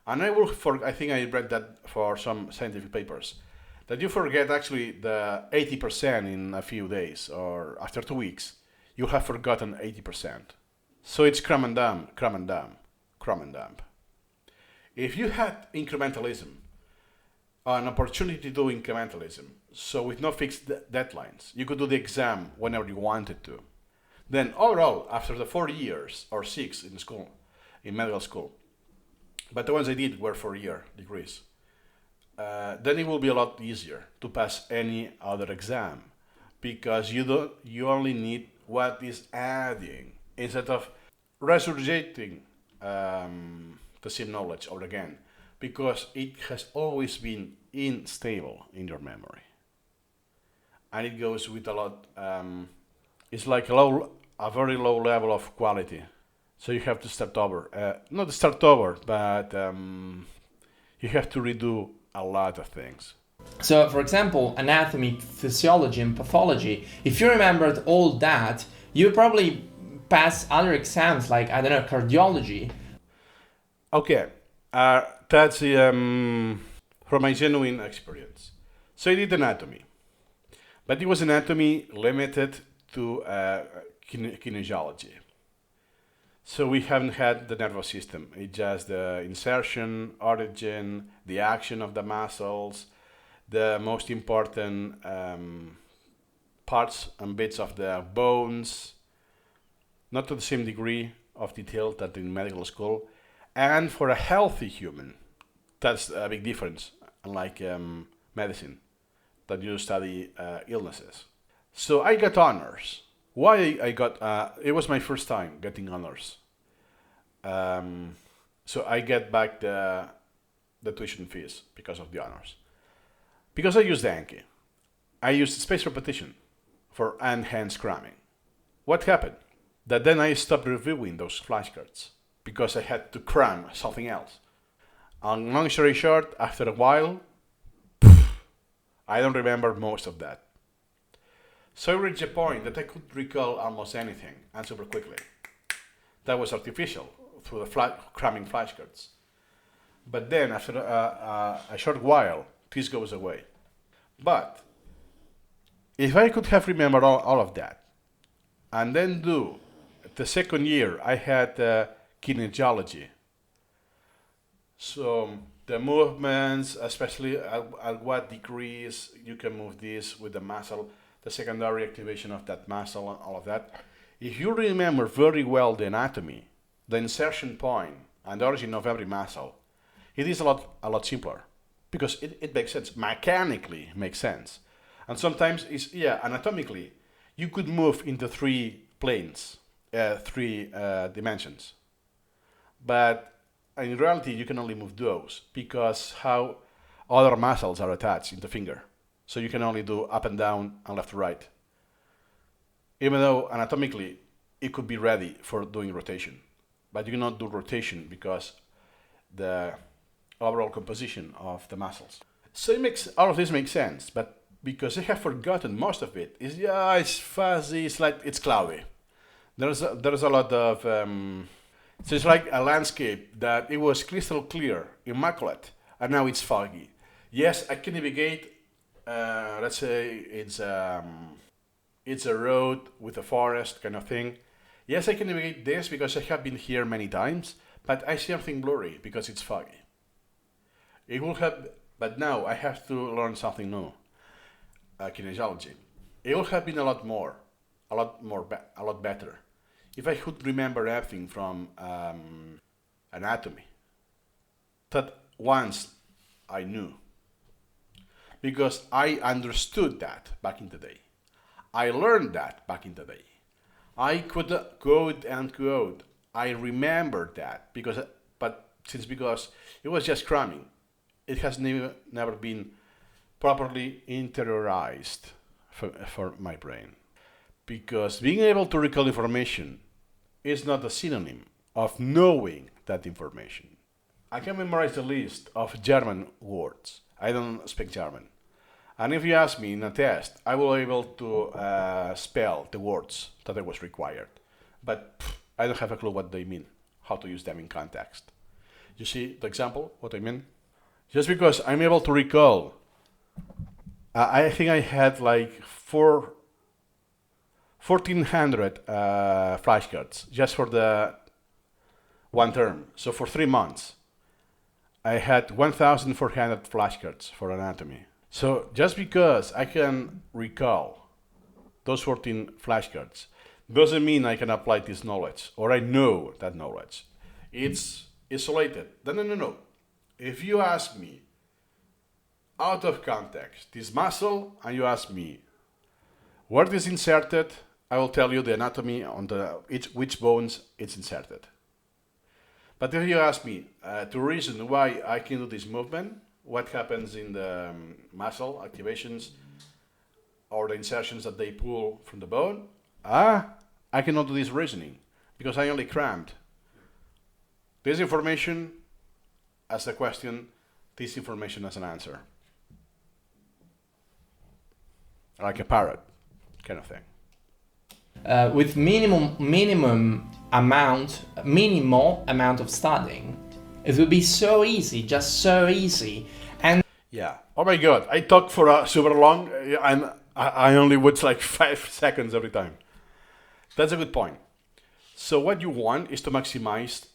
And I think I read that for some scientific papers, that you forget actually the 80% in a few days, or after 2 weeks, you have forgotten 80%. So it's cram and dump, cram and dump, cram and dump. If you had incrementalism, an opportunity to do incrementalism, so with no fixed deadlines, you could do the exam whenever you wanted to. Then overall, after the 4 years or 6 in school, in medical school, but the ones I did were 4-year degrees, then it will be a lot easier to pass any other exam, because you only need what is adding instead of resurrecting the same knowledge over again, because it has always been unstable in your memory, and it goes with a lot. It's like a very low level of quality. So you have to start over. Not start over, but you have to redo a lot of things. So, for example, anatomy, physiology, and pathology, if you remembered all that, you probably pass other exams like, I don't know, cardiology. Okay, that's from my genuine experience. So I did anatomy, but it was anatomy limited to kinesiology. So we haven't had the nervous system. It's just the insertion, origin, the action of the muscles, the most important parts and bits of the bones, not to the same degree of detail that in medical school. And for a healthy human, that's a big difference, unlike medicine, that you study illnesses. So I got honors. Why I got, it was my first time getting honors. So I get back the tuition fees because of the honors. Because I used Anki. I used spaced repetition for enhanced cramming. What happened? That then I stopped reviewing those flashcards because I had to cram something else. And long story short, after a while, I don't remember most of that. So I reached a point that I could recall almost anything, and super quickly. That was artificial through the cramming flashcards. But then after a short while, this goes away. But if I could have remembered all of that, and then do the second year, I had kinesiology. So the movements, especially at what degrees you can move this with the muscle, the secondary activation of that muscle and all of that. If you remember very well the anatomy, the insertion point, and the origin of every muscle, it is a lot simpler because it makes sense, mechanically makes sense. And sometimes it's, anatomically, you could move into three planes, three dimensions. But in reality, you can only move those because how other muscles are attached in the finger. So you can only do up and down and left to right. Even though anatomically, it could be ready for doing rotation. But you cannot do rotation because the overall composition of the muscles. So all of this makes sense, but because I have forgotten most of it, it's fuzzy, it's cloudy. There's a lot of, so it's like a landscape that it was crystal clear, immaculate, and now it's foggy. Yes, I can navigate, let's say it's a road with a forest kind of thing. Yes, I can navigate this because I have been here many times, but I see everything blurry because it's foggy. It will have, but now I have to learn something new, kinesiology. It would have been a lot better if I could remember everything from anatomy that once I knew, because I understood that back in the day. I learned that back in the day. I could quote and quote. I remembered that because it was just cramming, it has never been properly interiorized for my brain. Because being able to recall information is not a synonym of knowing that information. I can memorize the list of German words. I don't speak German. And if you ask me in a test, I will be able to spell the words that I was required. But I don't have a clue what they mean, how to use them in context. You see the example, what I mean? Just because I'm able to recall, I think I had like 1,400 flashcards just for the one term. So for 3 months, I had 1,400 flashcards for anatomy. So just because I can recall those 14 flashcards doesn't mean I can apply this knowledge or I know that knowledge. It's isolated. No. If you ask me out of context this muscle and you ask me where it is inserted, I will tell you the anatomy on which bones it's inserted. But if you ask me to reason why I can do this movement, what happens in the muscle activations or the insertions that they pull from the bone, I cannot do this reasoning because I only crammed this information as a question, this information as an answer. Like a parrot kind of thing. With minimal amount of studying, it would be so easy, just so easy. And yeah, oh my god, I talk for super long and I only watch like 5 seconds every time. That's a good point. So what you want is to maximize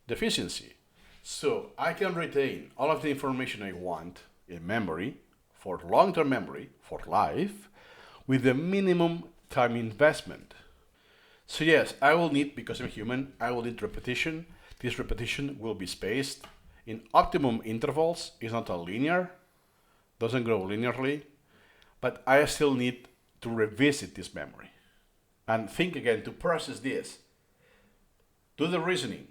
the efficiency. So I can retain all of the information I want in memory, for long-term memory, for life, with the minimum time investment. So yes, I will need, because I'm human, I will need repetition. This repetition will be spaced in optimum intervals. It's not a linear, doesn't grow linearly, but I still need to revisit this memory and think again to process this. Do the reasoning.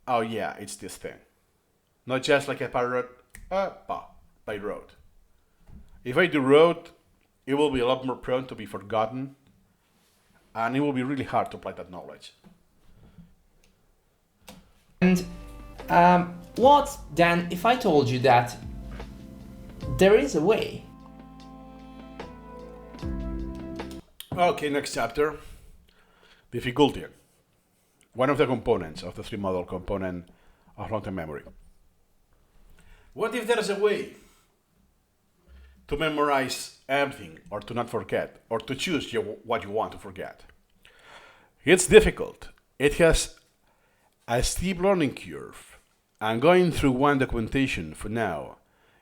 Oh yeah, it's this thing. Not just like a parrot, by rote. If I do rote, it will be a lot more prone to be forgotten, and it will be really hard to apply that knowledge. And what then if I told you that there is a way? Okay, next chapter. Difficulty. One of the components of the 3-model component of long-term memory. What if there is a way to memorize everything or to not forget or to choose what you want to forget? It's difficult. It has a steep learning curve, and going through one documentation for now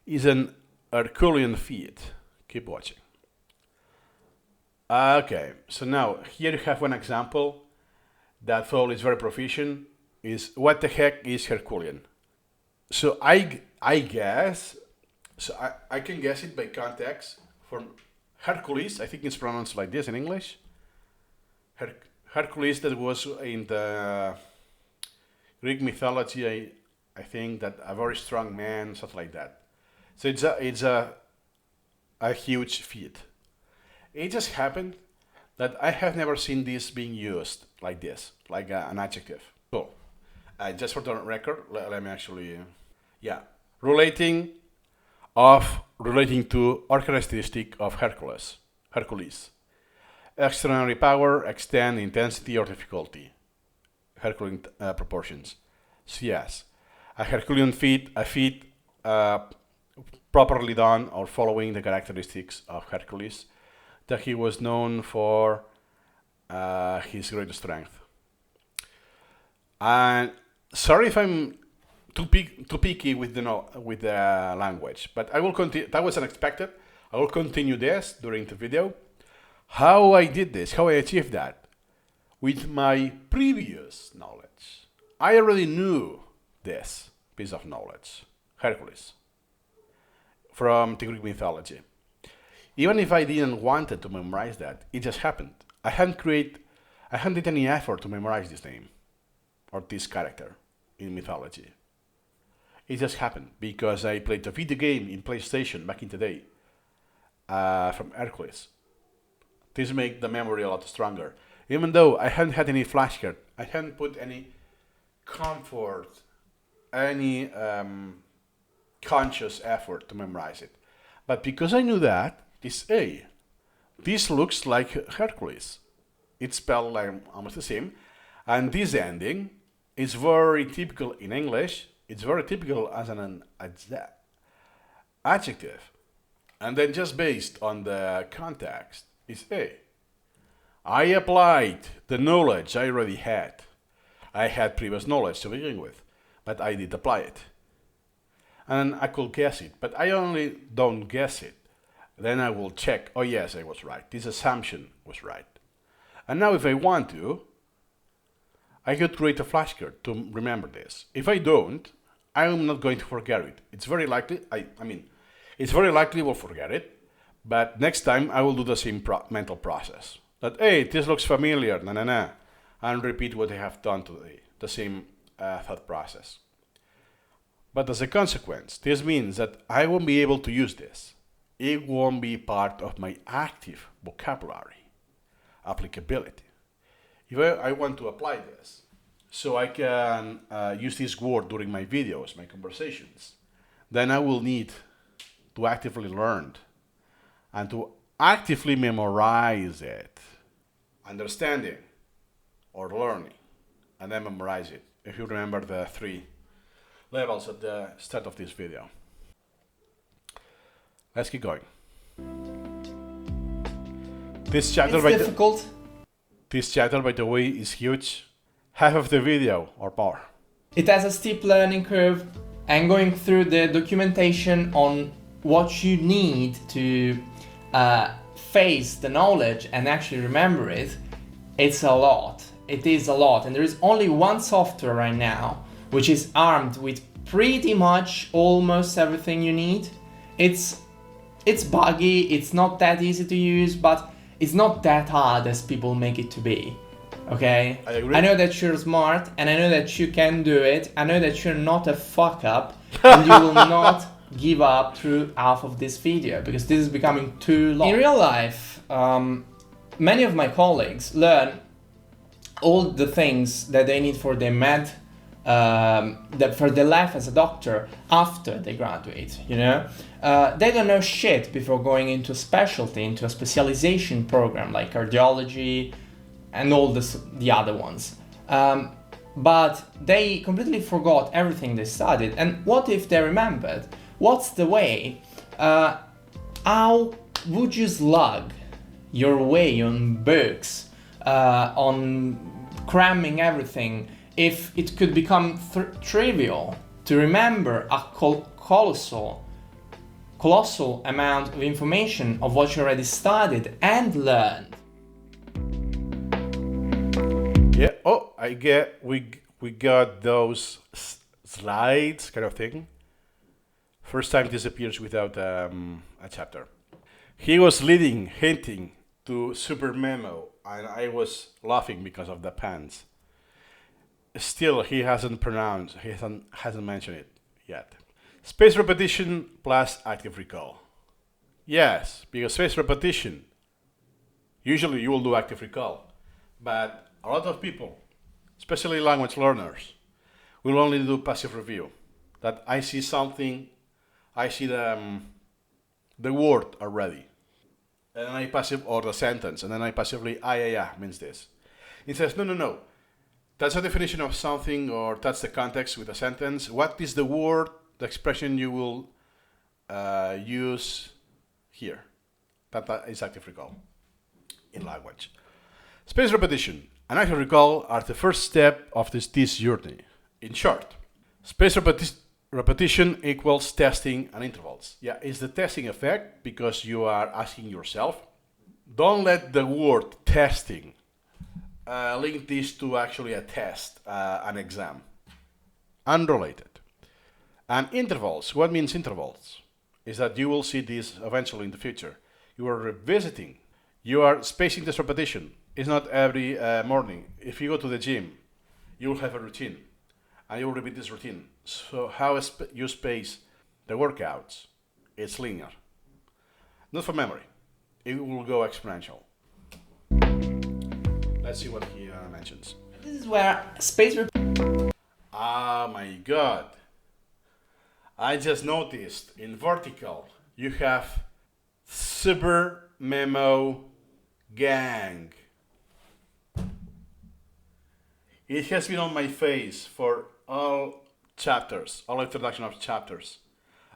is an herculean feat. Keep watching. Okay, so now here you have one example that Fowl is very proficient. Is what the heck is Herculean? So I guess, so I can guess it by context. From Hercules, I think it's pronounced like this in English. Hercules, that was in the Greek mythology. I think that a very strong man, something like that. So it's a huge feat. It just happened that I have never seen this being used like this, like an adjective. So, just for the record, let me actually, yeah, relating to or characteristic of Hercules. Extraordinary power, extent, intensity, or difficulty. Herculean proportions. So yes, a Herculean feat, a feat properly done or following the characteristics of Hercules, that he was known for his great strength. And sorry if I'm too picky with the language, but I will continue. That was unexpected. I will continue this during the video. How I did this, how I achieved that, with my previous knowledge. I already knew this piece of knowledge, Hercules, from the Greek mythology. Even if I didn't want to memorize that, it just happened. I hadn't did any effort to memorize this name or this character in mythology. It just happened because I played a video game in PlayStation back in the day from Hercules. This made the memory a lot stronger. Even though I hadn't had any flashcard, I hadn't put any comfort, any conscious effort to memorize it. But because I knew that, this looks like Hercules. It's spelled like almost the same. And this ending is very typical in English. It's very typical as an adjective. And then just based on the context, is A. I applied the knowledge I already had. I had previous knowledge to begin with, but I did apply it. And I could guess it, but I only don't guess it. Then I will check, oh yes, I was right. This assumption was right. And now if I want to, I could create a flashcard to remember this. If I don't, I'm not going to forget it. It's very likely, it's very likely we'll forget it. But next time I will do the same mental process. That, hey, this looks familiar, and repeat what I have done today, the same thought process. But as a consequence, this means that I won't be able to use this. It won't be part of my active vocabulary, applicability. If I want to apply this, so I can use this word during my videos, my conversations, then I will need to actively learn and to actively memorize it, understanding or learning, and then memorize it. If you remember the 3 levels at the start of this video. Let's keep going. This chapter, by the way, is huge. Half of the video or more. It has a steep learning curve, and going through the documentation on what you need to face the knowledge and actually remember it, it's a lot. It is a lot, and there is only one software right now which is armed with pretty much almost everything you need. It's buggy, it's not that easy to use, but it's not that hard as people make it to be. Okay? I agree. I know that you're smart, and I know that you can do it. I know that you're not a fuck up, and you will not give up through half of this video, because this is becoming too long. In real life, many of my colleagues learn all the things that they need for their for their life as a doctor after they graduate, you know? They don't know shit before going into a specialty, into a specialization program like cardiology and all the other ones. But they completely forgot everything they studied. And what if they remembered? What's the way? How would you slug your way on books, on cramming everything, if it could become trivial to remember a colossal amount of information of what you already studied and learned? Yeah. Oh, I get we got those slides kind of thing. First time this appears without a chapter. He was leading, hinting to SuperMemo, and I was laughing because of the pants. Still, he hasn't mentioned it yet. Space repetition plus active recall. Yes, because space repetition, usually you will do active recall, but a lot of people, especially language learners, will only do passive review. That I see something, I see the word already, and then I passive or the sentence, and then I passively yeah means this. It says no. That's a definition of something, or that's the context with a sentence. What is the word, the expression you will use here? That is active recall in language. Space repetition and active recall are the first step of this journey. In short, space repetition equals testing and intervals. Yeah, it's the testing effect because you are asking yourself. Don't let the word testing link this to actually a test, an exam. Unrelated. And intervals, what means intervals? Is that you will see this eventually in the future. You are revisiting. You are spacing this repetition. It's not every morning. If you go to the gym, you will have a routine. And you will repeat this routine. So how you space the workouts? It's linear. Not for memory. It will go exponential. Let's see what he mentions. This is where space Ah, my God. I just noticed in vertical you have SuperMemo gang. It has been on my face for all chapters, all introduction of chapters.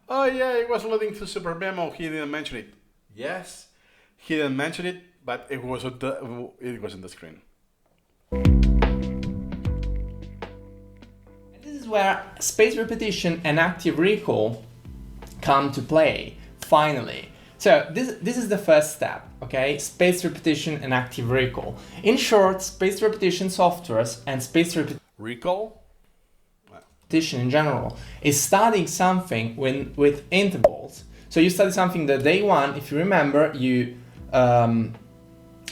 Oh yeah, it was leading to SuperMemo. He didn't mention it. Yes, he didn't mention it, but it was on the screen. This is where space repetition and active recall come to play, finally. So this is the first step, okay? Space repetition and active recall. In short, space repetition softwares and space recall? Repetition in general is studying something with intervals. So you study something the day one, if you remember, you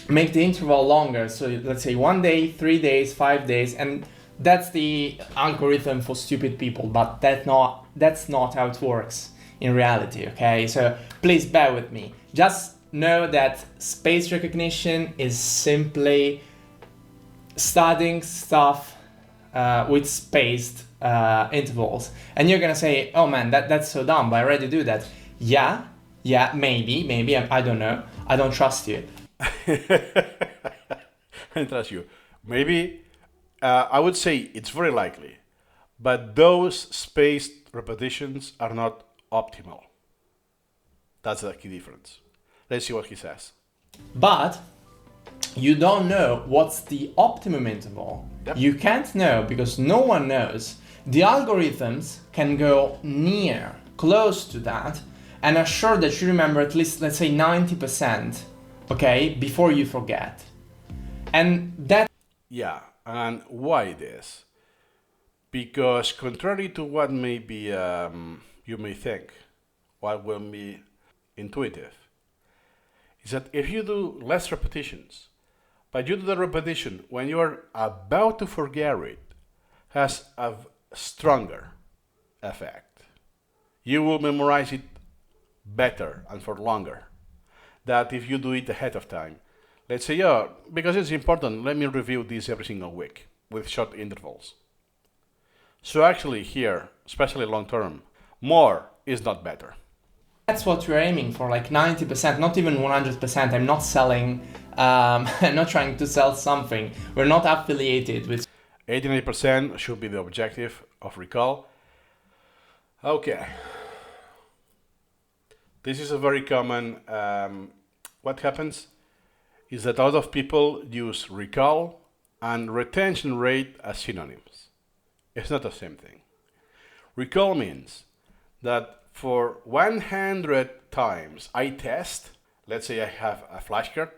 make the interval longer. So let's say 1 day, 3 days, 5 days, and that's the algorithm for stupid people, but that's not how it works in reality, okay? So please bear with me. Just know that space recognition is simply studying stuff with spaced intervals. And you're gonna say, oh man, that's so dumb, but I already do that. Yeah, maybe, I don't know. I don't trust you. I trust you. Maybe, I would say it's very likely, but those spaced repetitions are not optimal. That's the key difference. Let's see what he says. But you don't know what's the optimum interval. Yep. You can't know because no one knows. The algorithms can go close to that, and assure that you remember at least, let's say 90%, okay, before you forget. And that... Yeah, and why this? Because contrary to what maybe you may think, what will be intuitive, is that if you do less repetitions, but you do the repetition when you are about to forget it, has a stronger effect. You will memorize it better and for longer than if you do it ahead of time. Let's say, yeah, because it's important, let me review this every single week with short intervals. So actually here, especially long term, more is not better. That's what we're aiming for, like 90%, not even 100%. I'm not selling, I'm not trying to sell something. We're not affiliated with... 89% should be the objective of recall. Okay. This is a very common, what happens is that a lot of people use recall and retention rate as synonyms. It's not the same thing. Recall means that for 100 times I test, let's say I have a flashcard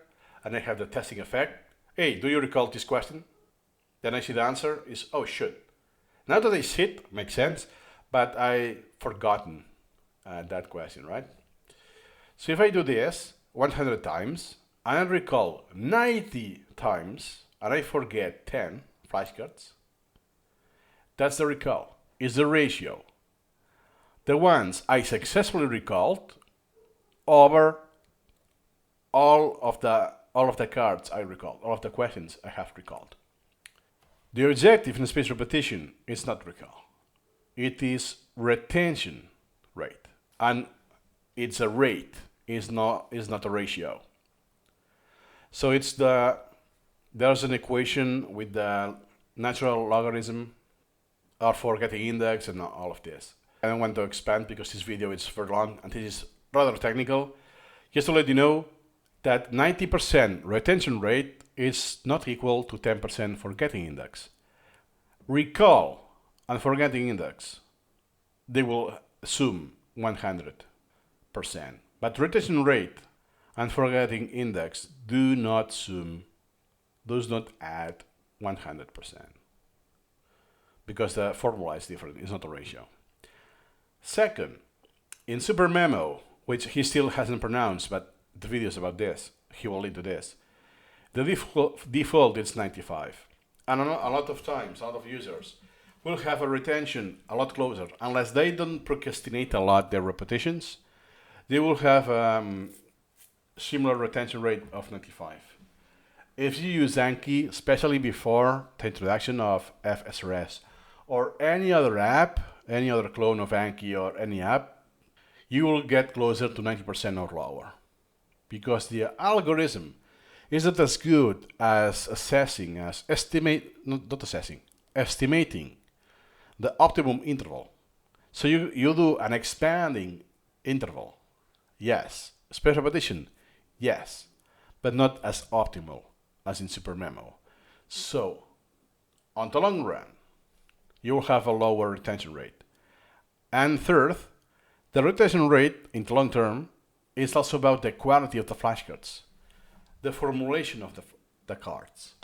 and I have the testing effect. Hey, do you recall this question? Then I see the answer is, oh, shoot. Now that I see it, makes sense, but I forgotten that question, right? So if I do this 100 times, and I recall 90 times, and I forget 10 flashcards, that's the recall, is the ratio. The ones I successfully recalled over all of the cards I recalled, all of the questions I have recalled. The objective in spaced repetition is not recall. It is retention rate. And it's a rate, it's not a ratio. So there's an equation with the natural logarithm or for getting index and all of this. I don't want to expand because this video is very long and this is rather technical. Just to let you know that 90% retention rate is not equal to 10% forgetting index. Recall and forgetting index, they will assume 100%. But retention rate and forgetting index does not add 100%. Because the formula is different, it's not a ratio. Second, in SuperMemo, which he still hasn't pronounced, but the video is about this, he will lead to this. The default is 95. And a lot of times, a lot of users will have a retention a lot closer. Unless they don't procrastinate a lot their repetitions, they will have similar retention rate of 95. If you use Anki, especially before the introduction of FSRS or any other app, any other clone of Anki or any app, you will get closer to 90% or lower. Because the algorithm is not as good as estimating the optimum interval. So you do an expanding interval, yes. Spaced repetition, yes, but not as optimal as in SuperMemo. So, on the long run, you will have a lower retention rate. And third, the retention rate in the long term is also about the quality of the flashcards, the formulation of the cards.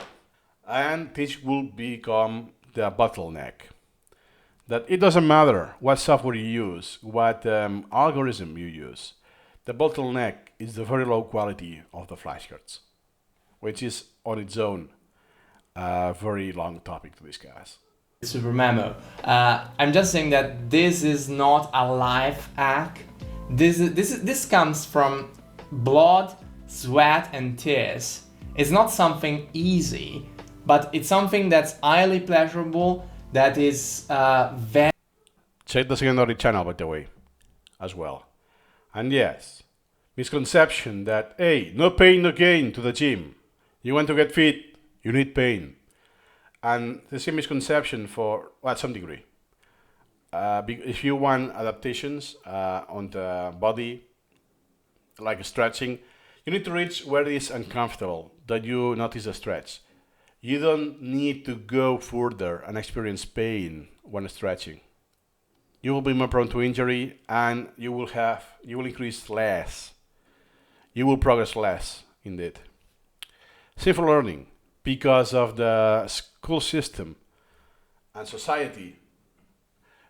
And this will become the bottleneck. That it doesn't matter what software you use, what algorithm you use. The bottleneck is the very low quality of the flashcards, which is on its own a very long topic to discuss. SuperMemo. I'm just saying that this is not a life hack. This comes from blood, sweat, and tears. It's not something easy, but it's something that's highly pleasurable. That is very. Check the secondary channel, by the way, as well. And yes, misconception that, hey, no pain, no gain to the gym. You want to get fit, you need pain. And the same misconception for, well, some degree. If you want adaptations on the body, like stretching, you need to reach where it is uncomfortable, that you notice a stretch. You don't need to go further and experience pain when stretching. You will be more prone to injury and you will increase less. You will progress less, indeed. Same for learning. Because of the school system and society,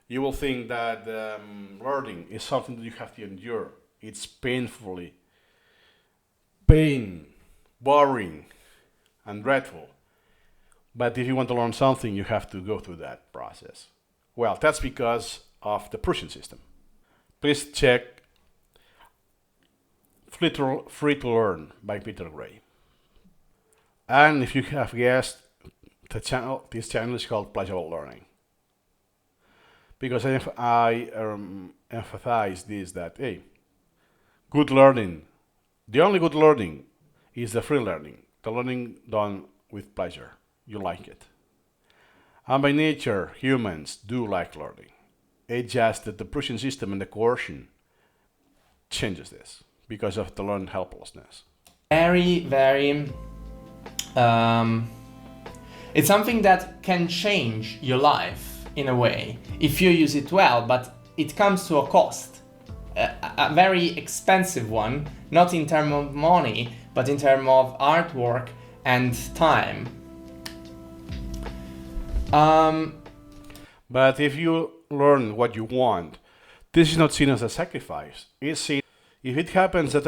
you will think that learning is something that you have to endure. It's boring, and dreadful. But if you want to learn something, you have to go through that process. Well, that's because of the Prussian system. Please check Free to Learn by Peter Gray. And if you have guessed, this channel is called Pleasurable Learning. Because I emphasize this, that, hey, good learning, the only good learning is the free learning, the learning done with pleasure. You like it. And by nature, humans do like learning. It's just that the Prussian system and the coercion changes this because of the learned helplessness. Very, very. It's something that can change your life in a way if you use it well, but it comes to a cost, a very expensive one, not in terms of money, but in terms of artwork and time. But if you learn what you want, this is not seen as a sacrifice. It's seen, if it happens that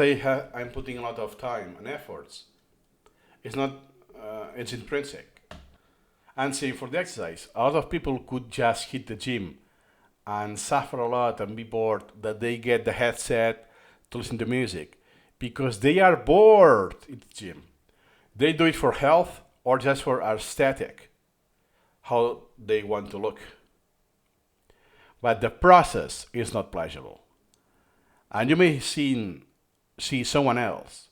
I'm putting a lot of time and efforts, it's not, it's intrinsic. And same for the exercise. A lot of people could just hit the gym and suffer a lot and be bored that they get the headset to listen to music because they are bored in the gym. They do it for health or just for aesthetic, how they want to look. But the process is not pleasurable. And you may see someone else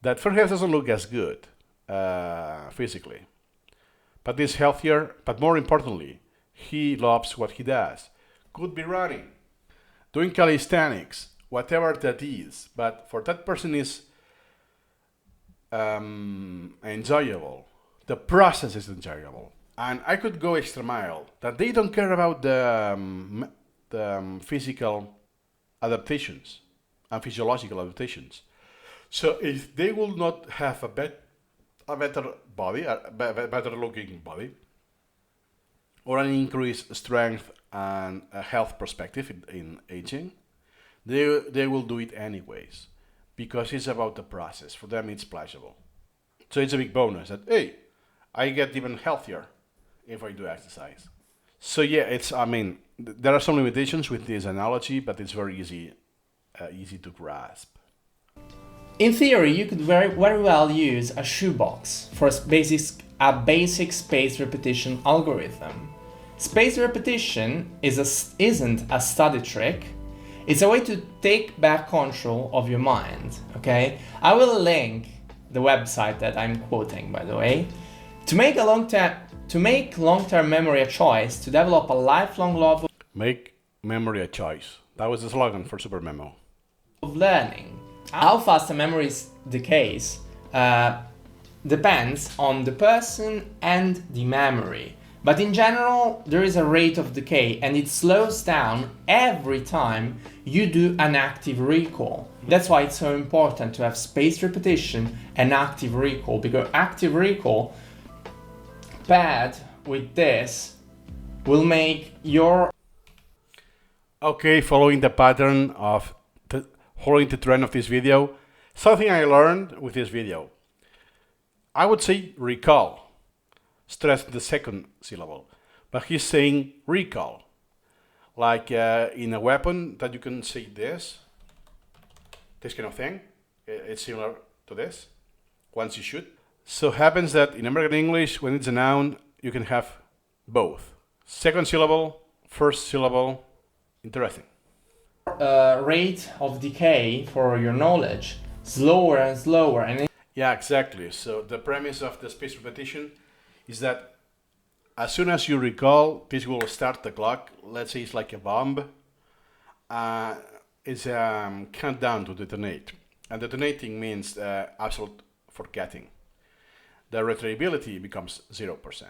that perhaps doesn't look as good physically, but is healthier, but more importantly, he loves what he does. Could be running, doing calisthenics, whatever that is, but for that person is enjoyable. The process is enjoyable. And I could go extra mile, that they don't care about the physical adaptations and physiological adaptations. So if they will not have a better body, a better looking body, or an increased strength and a health perspective in aging, they will do it anyways, because it's about the process. For them, it's pleasurable. So it's a big bonus that, hey, I get even healthier if I do exercise. So yeah, there are some limitations with this analogy, but it's very easy to grasp. In theory, you could very well use a shoebox for a basic space repetition algorithm. Space repetition isn't a study trick. It's a way to take back control of your mind, okay? I will link the website that I'm quoting, by the way. To make long-term memory a choice, to develop a lifelong love Make memory a choice. That was the slogan for SuperMemo. of learning. How fast a memory decays depends on the person and the memory. But in general, there is a rate of decay and it slows down every time you do an active recall. That's why it's so important to have spaced repetition and active recall, because active recall paired with this will make your... Okay, following the pattern of following the trend of this video, something I learned with this video. I would say recall, stress the second syllable, but he's saying recall. Like in a weapon that you can say this kind of thing. It's similar to this, once you shoot. So happens that in American English, when it's a noun, you can have both. Second syllable, first syllable, interesting. Rate of decay for your knowledge slower and slower, and yeah, exactly. So the premise of the spaced repetition is that as soon as you recall, this will start the clock. Let's say it's like a bomb. It's a countdown to detonate, and detonating means absolute forgetting. The retrievability becomes 0%.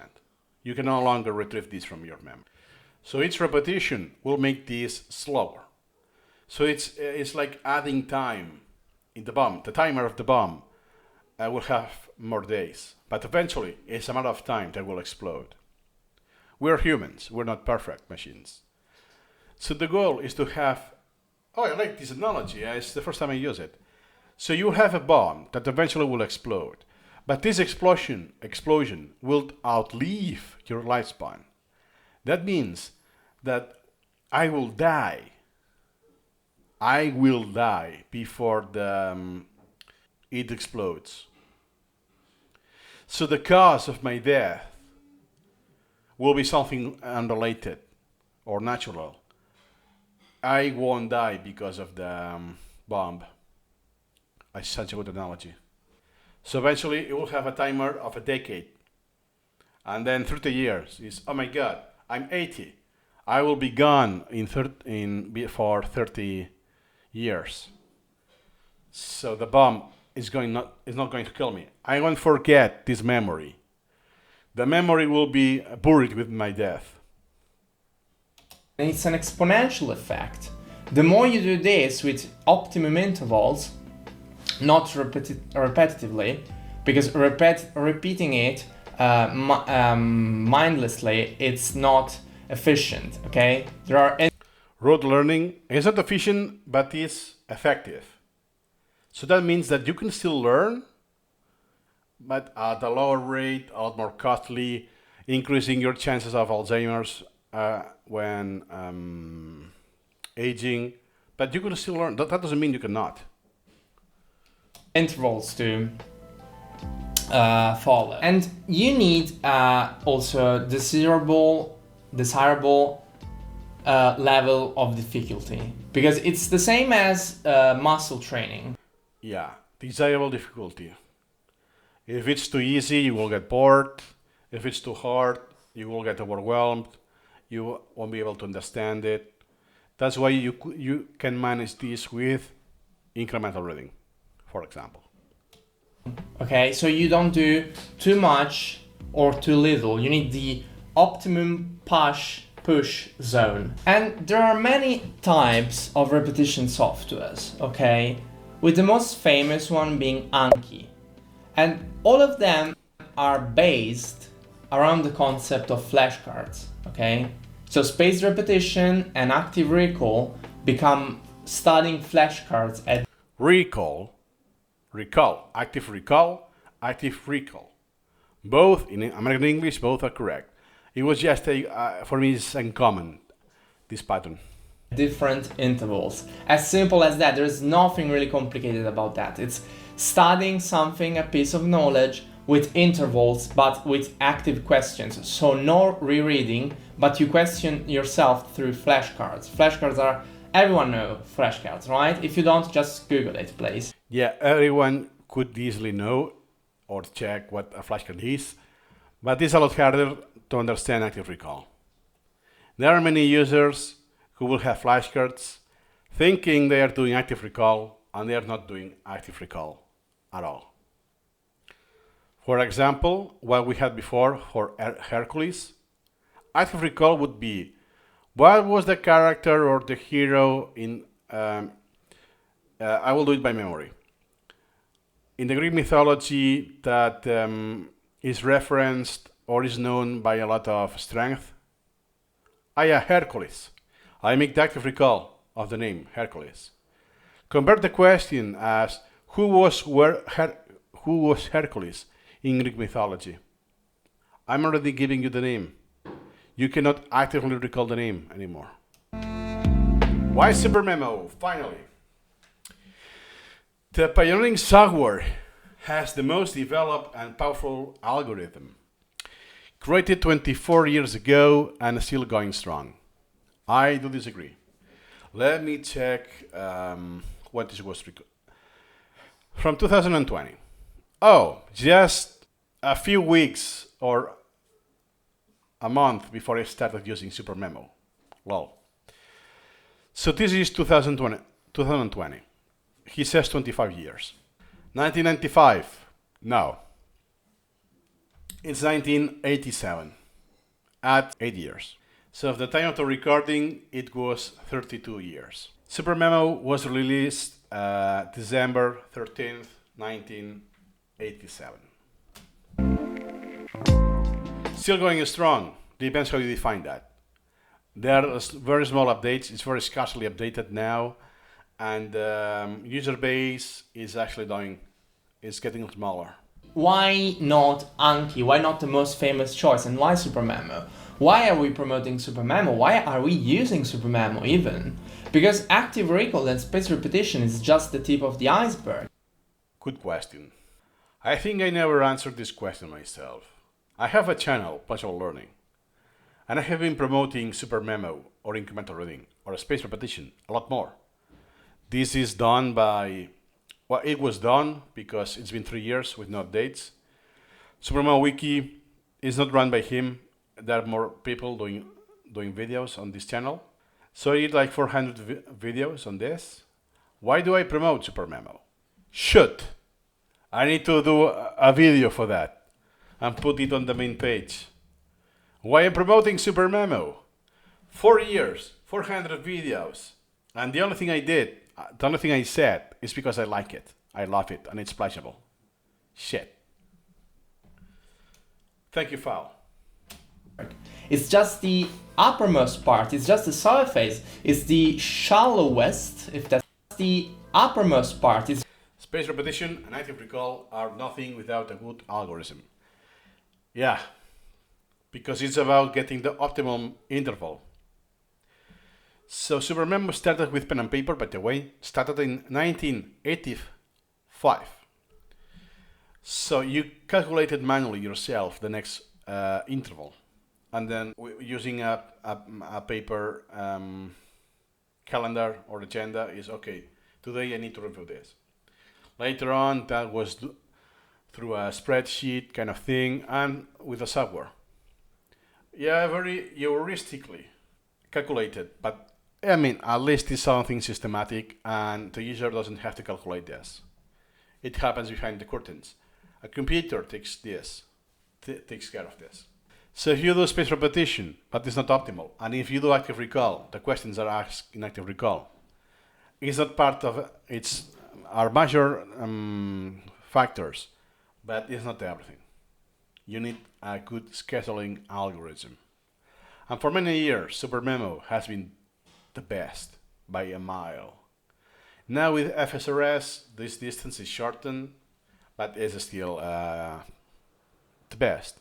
You can no longer retrieve this from your memory. So each repetition will make this slower. So it's like adding time in the bomb. The timer of the bomb will have more days, but eventually it's a matter of time that will explode. We're humans, we're not perfect machines. So the goal is to have, I like this analogy, it's the first time I use it. So you have a bomb that eventually will explode, but this explosion will outlive your lifespan. That means that I will die before it explodes. So the cause of my death will be something unrelated or natural. I won't die because of the bomb. It's such a good analogy. So eventually it will have a timer of a decade. And then 30 years is, oh my God, I'm 80. I will be gone for 30 years. So the bomb is not going to kill me. I won't forget this memory. The memory will be buried with my death. And it's an exponential effect. The more you do this with optimum intervals, not repetitively, because repeating it mindlessly, it's not efficient. Okay, there are Rote learning is not efficient, but is effective. So that means that you can still learn, but at a lower rate, a lot more costly, increasing your chances of Alzheimer's when aging. But you can still learn. That doesn't mean you cannot. intervals to follow, and you need also desirable level of difficulty, because it's the same as muscle training. Yeah, desirable difficulty. If it's too easy, you will get bored. If it's too hard, you will get overwhelmed. You won't be able to understand it. That's why you can manage this with incremental reading, for example. Okay, so you don't do too much or too little. You need the optimum push zone. And there are many types of repetition softwares, okay? With the most famous one being Anki. And all of them are based around the concept of flashcards, okay? So spaced repetition and active recall become studying flashcards at Recall, active recall. Both in American English, both are correct. It was just for me, it's uncommon, this pattern. different intervals. As simple as that. There's nothing really complicated about that. It's studying something, a piece of knowledge, with intervals, but with active questions. So no rereading, but you question yourself through flashcards. Flashcards are, everyone knows flashcards, right? If you don't, just Google it, please. Yeah, everyone could easily know or check what a flashcard is, but it's a lot harder to understand active recall. There are many users who will have flashcards thinking they are doing active recall, and they are not doing active recall at all. For example, what we had before for Hercules, active recall would be what was the character or the hero in. I will do it by memory. In the Greek mythology, that is referenced or is known by a lot of strength. Hercules. I make the active recall of the name Hercules. Convert the question as who was Hercules in Greek mythology. I'm already giving you the name. You cannot actively recall the name anymore. Why SuperMemo? Finally. The pioneering software has the most developed and powerful algorithm. Created 24 years ago and still going strong. I do disagree. Let me check what this was from 2020. Oh, just a few weeks or a month before I started using SuperMemo. Lol. So this is 2020. He says 25 years. 1995. No. It's 1987. At 8 years. So at the time of the recording, it was 32 years. SuperMemo was released December 13th, 1987. Still going strong. Depends how you define that. There are very small updates. It's very scarcely updated now. And user base is actually getting smaller. Why not Anki? Why not the most famous choice? And why SuperMemo? Why are we promoting SuperMemo? Why are we using SuperMemo even? Because active recall and spaced repetition is just the tip of the iceberg. Good question. I think I never answered this question myself. I have a channel, Puzzle Learning, and I have been promoting SuperMemo or Incremental Reading or spaced repetition a lot more. This is done by, well, it was done because it's been 3 years with no updates. SuperMemo Wiki is not run by him. There are more people doing videos on this channel. So I did like 400 videos on this. Why do I promote SuperMemo? Shoot! I need to do a video for that and put it on the main page. Why I'm promoting SuperMemo? 4 years, 400 videos. And the only thing I said is because I like it. I love it and it's splashable. Shit. Thank you, Fowl. It's just the uppermost part, it's just the surface, it's the shallowest, if that's the uppermost part. It's Spaced repetition and active recall are nothing without a good algorithm. Yeah, because it's about getting the optimum interval. So SuperMemo started with pen and paper, by the way, started in 1985. So you calculated manually yourself the next interval. And then using a paper calendar or agenda is, okay, today I need to review this. Later on, that was through a spreadsheet kind of thing and with a software. Yeah, very heuristically calculated, but I mean, at least it's something systematic and the user doesn't have to calculate this. It happens behind the curtains. A computer takes this, takes care of this. So if you do spaced repetition, but it's not optimal, and if you do active recall, the questions are asked in active recall, it's not part of our major factors, but it's not everything. You need a good scheduling algorithm. And for many years, SuperMemo has been the best by a mile. Now with FSRS, this distance is shortened, but it's still the best.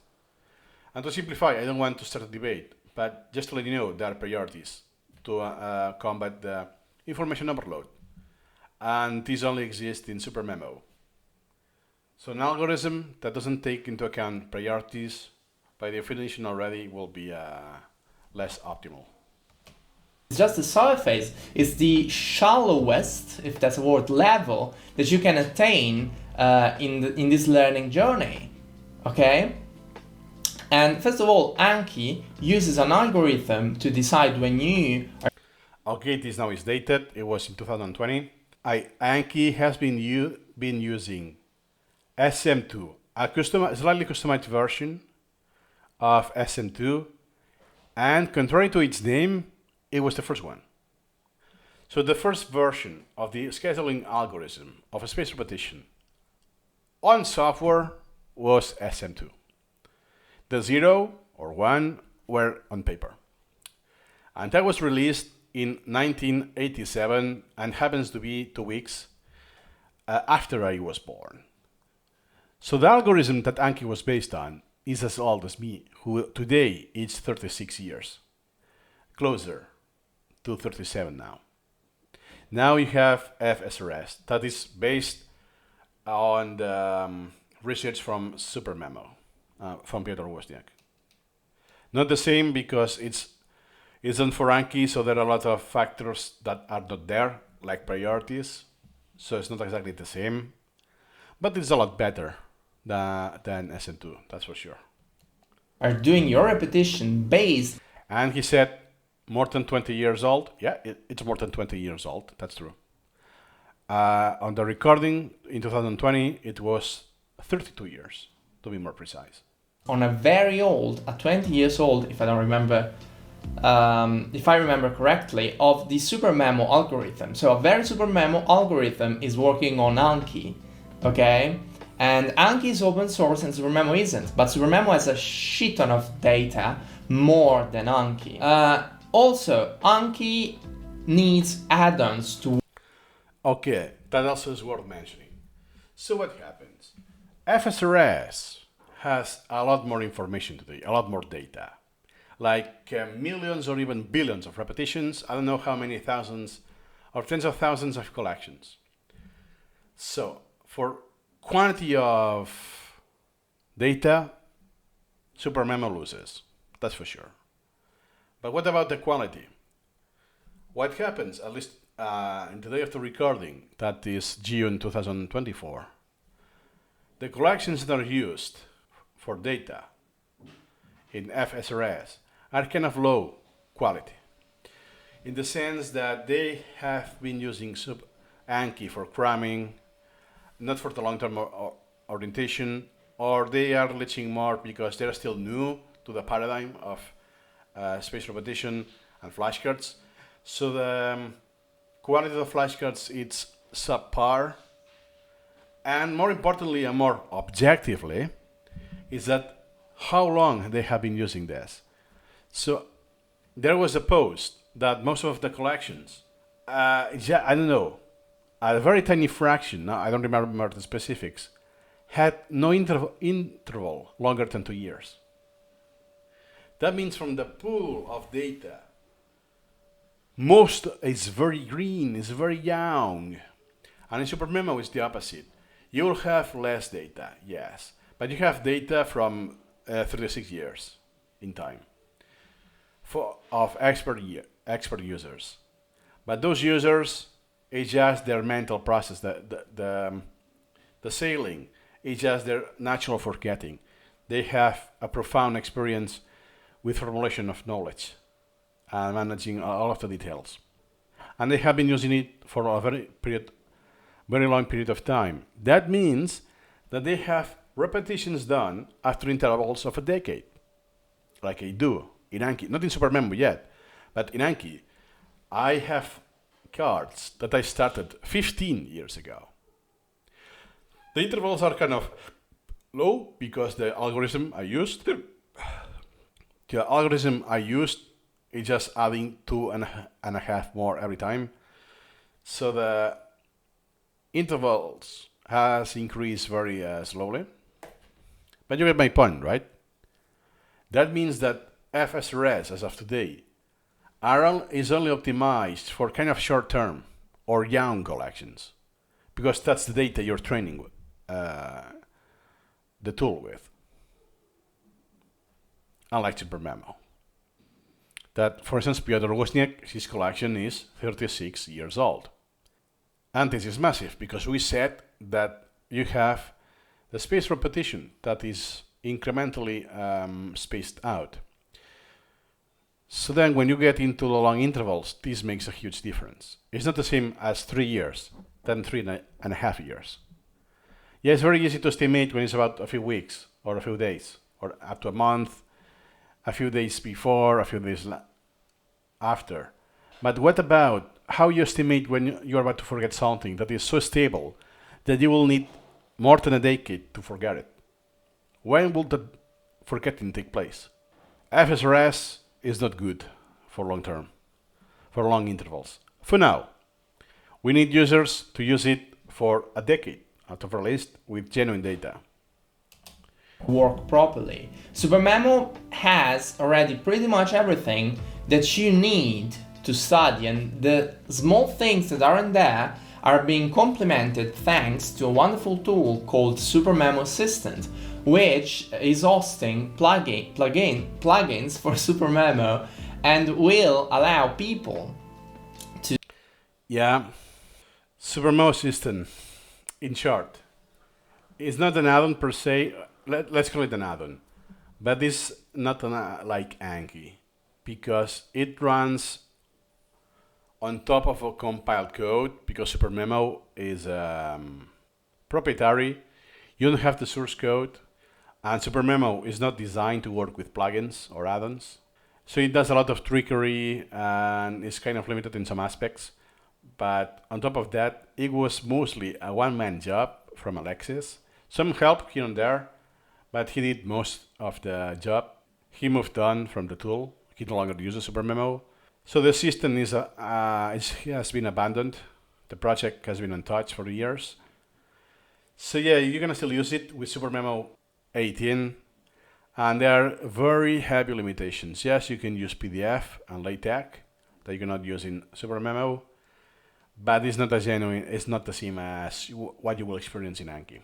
And to simplify, I don't want to start a debate, but just to let you know, there are priorities to combat the information overload. And these only exist in SuperMemo. So an algorithm that doesn't take into account priorities, by definition already, will be less optimal. It's just the surface, it's the shallowest, if that's a word, level that you can attain in this learning journey. Okay? And first of all, Anki uses an algorithm to decide when you are... Okay, this now is dated. It was in 2020. Anki has been using SM2, a slightly customized version of SM2, and contrary to its name, it was the first one. So the first version of the scheduling algorithm of a spaced repetition on software was SM2. The 0 or 1 were on paper. And that was released in 1987 and happens to be 2 weeks after I was born. So the algorithm that Anki was based on is as old as me, who today is 36 years. Closer to 37 now. Now you have FSRS that is based on the research from SuperMemo. From Piotr Wozniak. Not the same because it's on for Anki, so there are a lot of factors that are not there, like priorities. So it's not exactly the same, but it's a lot better than SM2, that's for sure. Are doing your repetition based... And he said more than 20 years old. Yeah, it's more than 20 years old, that's true. On the recording in 2020, it was 32 years, to be more precise. On a very old, a 20 years old, if I remember correctly, of the SuperMemo algorithm. So a very SuperMemo algorithm is working on Anki, okay? And Anki is open source and SuperMemo isn't, but SuperMemo has a shit ton of data, more than Anki. Also, Anki needs add-ons to... Okay, that also is worth mentioning. So what happens? FSRS has a lot more information today, a lot more data. Like millions or even billions of repetitions, I don't know how many thousands or tens of thousands of collections. So for quantity of data, SuperMemo loses, that's for sure. But what about the quality? What happens, at least in the day of the recording, that is June 2024, the collections that are used for data in FSRS are kind of low quality, in the sense that they have been using Anki for cramming, not for the long-term orientation, or they are glitching more because they're still new to the paradigm of spaced repetition and flashcards. So the quality of the flashcards is subpar, and more importantly and more objectively, is that how long they have been using this. So there was a post that most of the collections, I don't know, a very tiny fraction, now I don't remember the specifics, had no interval longer than 2 years. That means from the pool of data, most is very green, is very young. And in SuperMemo it's the opposite. You will have less data, yes, but you have data from 36 years in time of expert users. But those users, it's just their mental process, the sailing, it's just their natural forgetting. They have a profound experience with formulation of knowledge and managing all of the details. And they have been using it for a very long period of time. That means that they have repetitions done after intervals of a decade, like I do in Anki. Not in SuperMemo yet, but in Anki, I have cards that I started 15 years ago. The intervals are kind of low because the algorithm I used is just adding 2.5 more every time. So the intervals has increased very slowly. But you get my point, right? That means that FSRS, as of today, is only optimized for kind of short-term or young collections, because that's the data you're training with, the tool with. Unlike SuperMemo. That, for instance, Piotr Wozniak, his collection is 36 years old. And this is massive, because we said that you have the spaced repetition that is incrementally spaced out. So then when you get into the long intervals, this makes a huge difference. It's not the same as 3 years, than 3.5 years. Yeah, it's very easy to estimate when it's about a few weeks, or a few days, or up to a month, a few days before, a few days after. But what about how you estimate when you're about to forget something that is so stable that you will need more than a decade to forget it? When will the forgetting take place? FSRS is not good for long term, for long intervals. For now, we need users to use it for a decade, at the least, with genuine data. Work properly. SuperMemo has already pretty much everything that you need to study, and the small things that aren't there are being complemented thanks to a wonderful tool called SuperMemo Assistant, which is hosting plugins for SuperMemo and will allow people to... Yeah, SuperMemo Assistant, in short, is not an add-on per se. Let's call it an add-on, but it's not like Anki, because it runs on top of a compiled code, because SuperMemo is proprietary. You don't have the source code, and SuperMemo is not designed to work with plugins or add-ons. So it does a lot of trickery and is kind of limited in some aspects. But on top of that, it was mostly a one-man job from Alexis. Some help here and there, but he did most of the job. He moved on from the tool. He no longer uses SuperMemo. So the system has been abandoned. The project has been untouched for years. So yeah, you're gonna still use it with SuperMemo 18, and there are very heavy limitations. Yes, you can use PDF and LaTeX that you cannot use in SuperMemo, but it's not as genuine. It's not the same as what you will experience in Anki.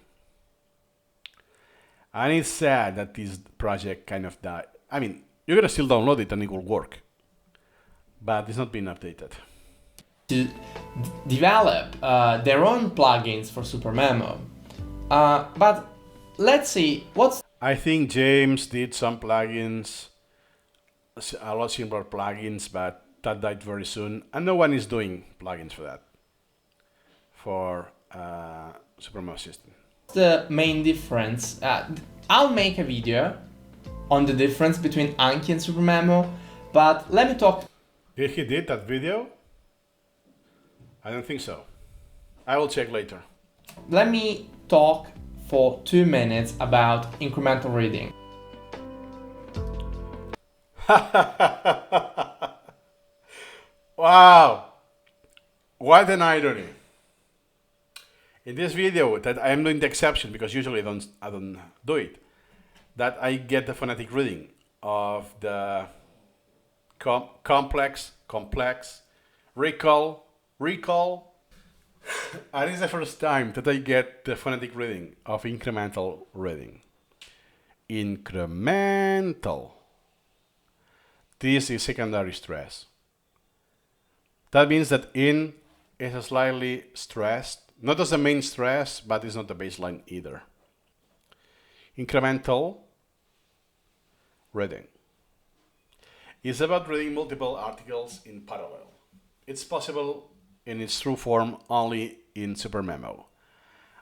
And it's sad that this project kind of died. I mean, you're gonna still download it and it will work, but it's not been updated. To develop their own plugins for SuperMemo. But let's see, I think James did some plugins, a lot similar plugins, but that died very soon, and no one is doing plugins for that, for SuperMemo system. the main difference? I'll make a video on the difference between Anki and SuperMemo, but let me talk. Did he did that video? I don't think so. I will check later. Let me talk for 2 minutes about incremental reading. Wow, what an irony. In this video, that I am doing the exception because usually I don't do it, that I get the phonetic reading of the complex, recall, and it's the first time that I get the phonetic reading of incremental reading. Incremental. This is secondary stress. That means that in is slightly stressed, not as the main stress, but it's not the baseline either. Incremental reading is about reading multiple articles in parallel. It's possible in its true form only in SuperMemo.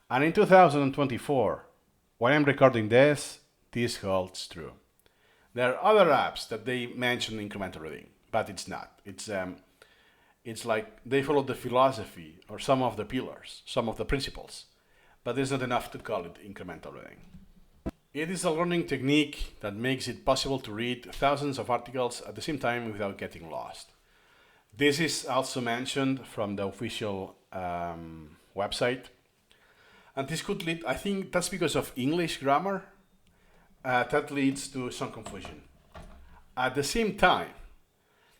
And in 2024, when I'm recording this holds true. There are other apps that they mention incremental reading, but it's not. It's like they follow the philosophy or some of the pillars, some of the principles, but it's not enough to call it incremental reading. It is a learning technique that makes it possible to read thousands of articles at the same time without getting lost. This is also mentioned from the official website. And this could lead, I think that's because of English grammar, that leads to some confusion. At the same time,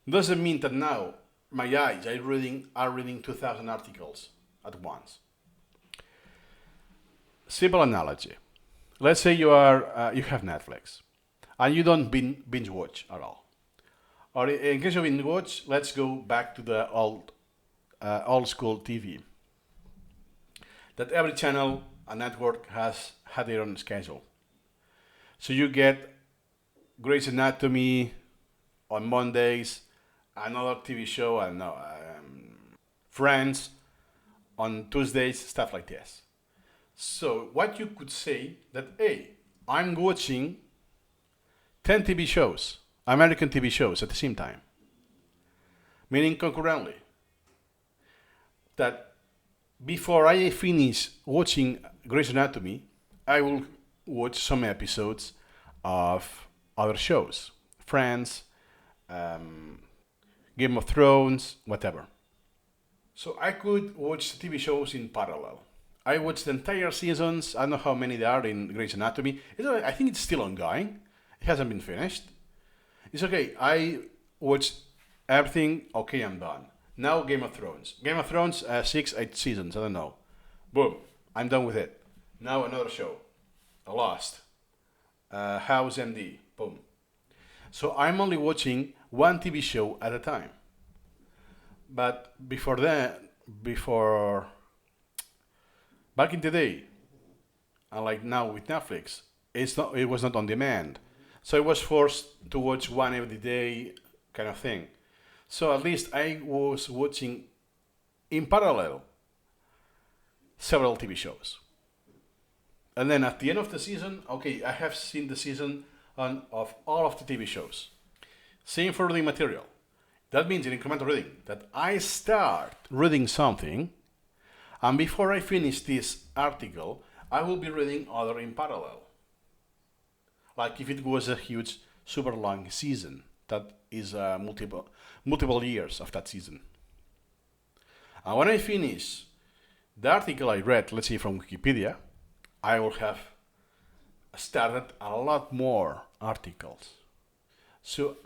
doesn't mean that now my eyes are reading 2,000 articles at once. Simple analogy. Let's say you have Netflix and you don't binge watch at all. Or in case of binge watch, let's go back to the old school TV. That every channel and network has had their own schedule. So you get Grey's Anatomy on Mondays, another TV show, I don't know, Friends on Tuesdays, stuff like this. So what you could say that, hey, I'm watching 10 TV shows, American TV shows at the same time, meaning concurrently. That before I finish watching Grey's Anatomy, I will watch some episodes of other shows, Friends, Game of Thrones, whatever. So I could watch TV shows in parallel. I watched the entire seasons. I don't know how many there are in Grey's Anatomy. I think it's still ongoing. It hasn't been finished. It's okay. I watched everything. Okay, I'm done. Now Game of Thrones. Game of Thrones, 6, 8 seasons. I don't know. Boom. I'm done with it. Now another show. Lost. House MD. Boom. So I'm only watching one TV show at a time. But back in the day, unlike now with Netflix, it was not on demand. So I was forced to watch one every day kind of thing. So at least I was watching in parallel several TV shows. And then at the end of the season, okay, I have seen the season of all of the TV shows. Same for reading material. That means in incremental reading that I start reading something, and before I finish this article, I will be reading other in parallel. Like if it was a huge, super long season, that is multiple years of that season. And when I finish the article I read, let's say from Wikipedia, I will have started a lot more articles. So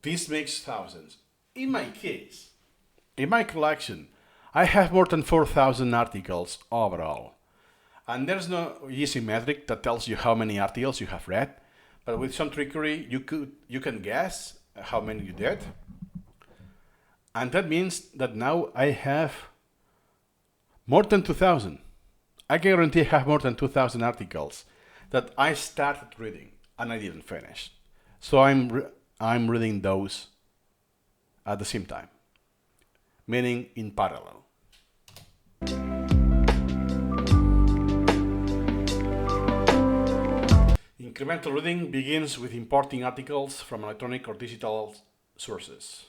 this makes thousands. In my case, in my collection, I have more than 4,000 articles overall. And there's no easy metric that tells you how many articles you have read, but with some trickery, you can guess how many you did. And that means that now I have more than 2,000. I guarantee I have more than 2,000 articles that I started reading and I didn't finish. So I'm reading those at the same time, meaning in parallel. Incremental reading begins with importing articles from electronic or digital sources,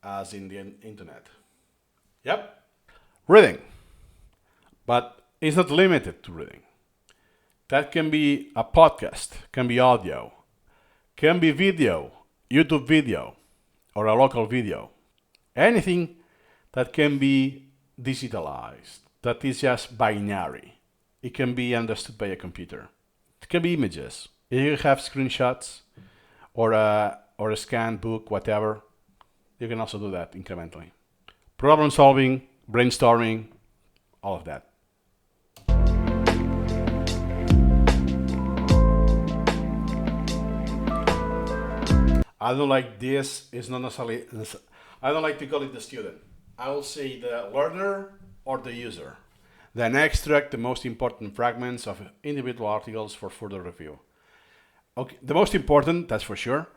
as in the internet. Yep, reading. But it's not limited to reading. That can be a podcast, can be audio, can be video, YouTube video or a local video, anything that can be digitalized, that is just binary. It can be understood by a computer. It can be images. If you have screenshots or a scanned book, whatever, you can also do that incrementally. Problem solving, brainstorming, all of that. I don't like this, it's not necessarily, I don't like to call it the student. I will say the learner or the user. Then extract the most important fragments of individual articles for further review. Okay, the most important, that's for sure,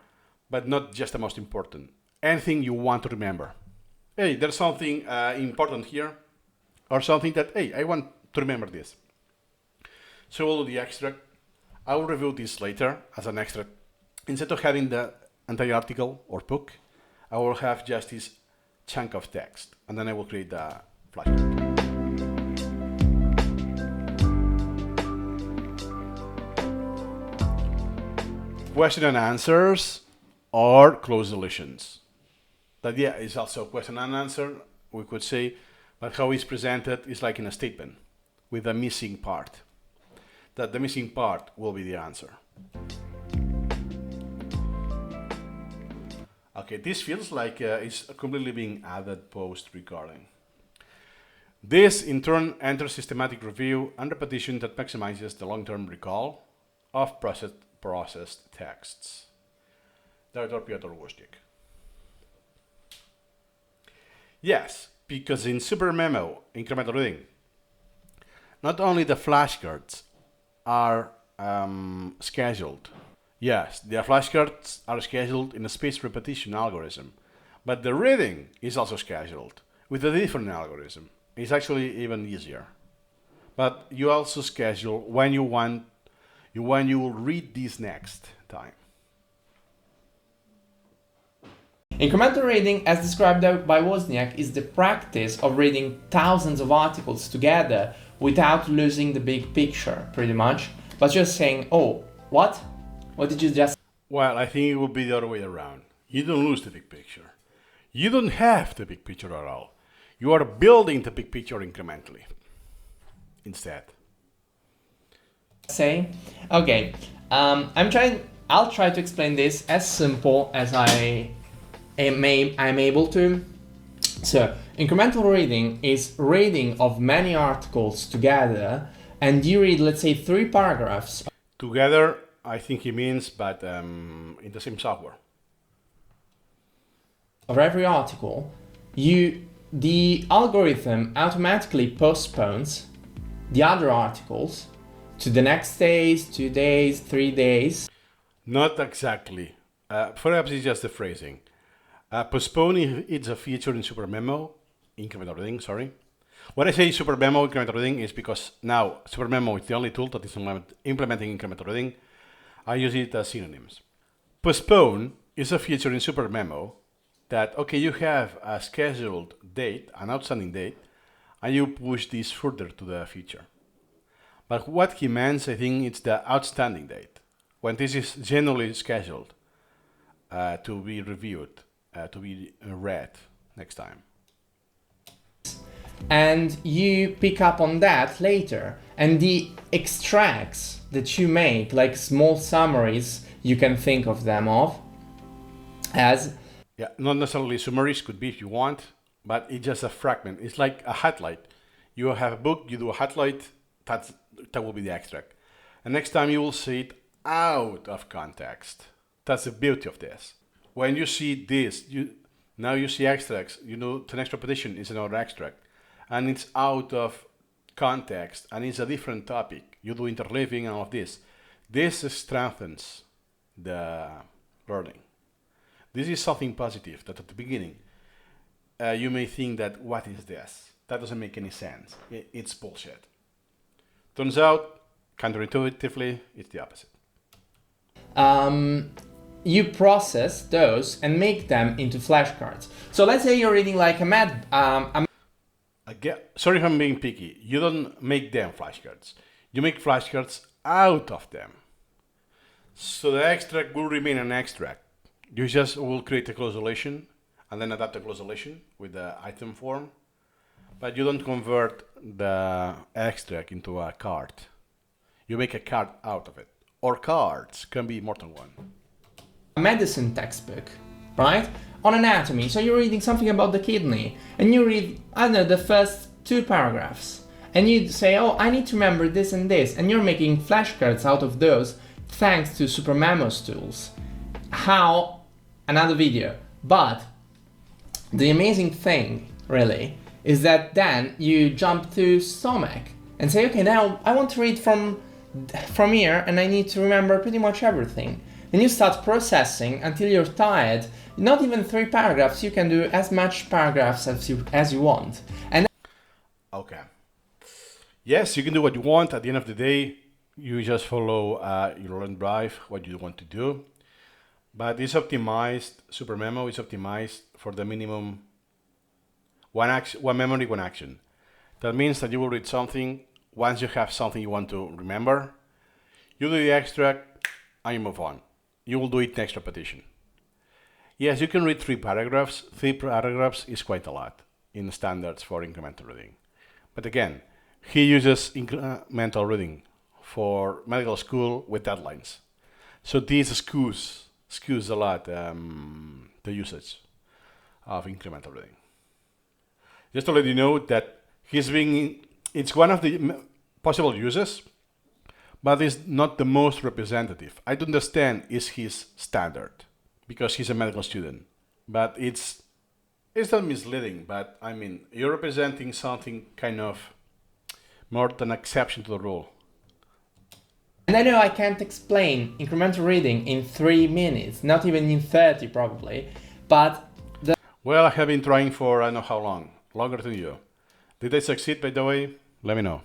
but not just the most important. Anything you want to remember. Hey, there's something important here, or something that, hey, I want to remember this. So we'll do the extract. I will review this later as an extract. Instead of having the entire article or book, I will have just this chunk of text, and then I will create the flashcard. Question and answers or closed solutions. That is also question and answer, we could say, but how it's presented is like in a statement with a missing part. That the missing part will be the answer. Okay, this feels like it's completely being added post-recording. This, in turn, enters systematic review and repetition that maximizes the long-term recall of processed texts. Dr. Piotr Wojcik. Yes, because in SuperMemo, Incremental Reading, not only the flashcards are scheduled. Yes, the flashcards are scheduled in a spaced repetition algorithm, but the reading is also scheduled with a different algorithm. It's actually even easier. But you also schedule when you will read this next time. Incremental reading, as described by Wozniak, is the practice of reading thousands of articles together without losing the big picture, pretty much, but just saying, oh, what? What did you just... Well, I think it would be the other way around. You don't lose the big picture. You don't have the big picture at all. You are building the big picture incrementally instead. Say? Okay, I'll try to explain this as simple as I'm able to. So, incremental reading is reading of many articles together, and you read, let's say, 3 paragraphs. Together, I think he means, but in the same software. Of every article, the algorithm automatically postpones the other articles to the next days, 2 days, 3 days. Not exactly. Perhaps it's just the phrasing. Postponing is a feature in SuperMemo, Incremental Reading, sorry. When I say SuperMemo, Incremental Reading is because now SuperMemo is the only tool that is implementing Incremental Reading. I use it as synonyms. Postpone is a feature in SuperMemo that, okay, you have a scheduled date, an outstanding date, and you push this further to the future. But what he means, I think, it's the outstanding date, when this is generally scheduled to be reviewed, to be read next time. And you pick up on that later. And the extracts that you make, like small summaries, you can think of them as... Yeah, not necessarily summaries, could be if you want, but it's just a fragment. It's like a highlight. You have a book, you do a highlight, that will be the extract. And next time you will see it out of context. That's the beauty of this. When you see this, now you see extracts, you know the next repetition is another extract. And it's out of context, and it's a different topic. You do interleaving and all of this. This strengthens the learning. This is something positive that at the beginning, you may think that, what is this? That doesn't make any sense. It's bullshit. Turns out, counterintuitively, it's the opposite. You process those and make them into flashcards. So let's say you're reading like Sorry if I'm being picky. You don't make them flashcards. You make flashcards out of them. So the extract will remain an extract. You just will create a closed relation and then adapt the closed relation with the item form, but you don't convert the extract into a card. You make a card out of it. Or cards, can be more than one. A medicine textbook, right? On anatomy, so you're reading something about the kidney, and you read, I don't know, the first 2 paragraphs, and you say, oh, I need to remember this and this, and you're making flashcards out of those thanks to SuperMemo's tools. How? Another video. But the amazing thing, really, is that then you jump to stomach and say, okay, now I want to read from here, and I need to remember pretty much everything. Then you start processing until you're tired. Not even 3 paragraphs, you can do as much paragraphs as you want. And okay. Yes, you can do what you want. At the end of the day, you just follow your own drive, what you want to do. But it's optimized, SuperMemo is optimized for the minimum one memory, one action. That means that you will read something. Once you have something you want to remember, you do the extract and you move on. You will do it next repetition. Yes, you can read 3 paragraphs. 3 paragraphs is quite a lot in standards for incremental reading. But again, he uses incremental reading for medical school with deadlines. So this skews a lot the usage of incremental reading. Just to let you know that it's one of the possible uses, but it's not the most representative. I do understand is his standard because he's a medical student, but it's not misleading. But I mean, you're representing something kind of more than exception to the rule. And I know I can't explain incremental reading in 3 minutes, not even in 30 probably, but well, I have been trying for I don't know how long, longer than you. Did I succeed, by the way? Let me know.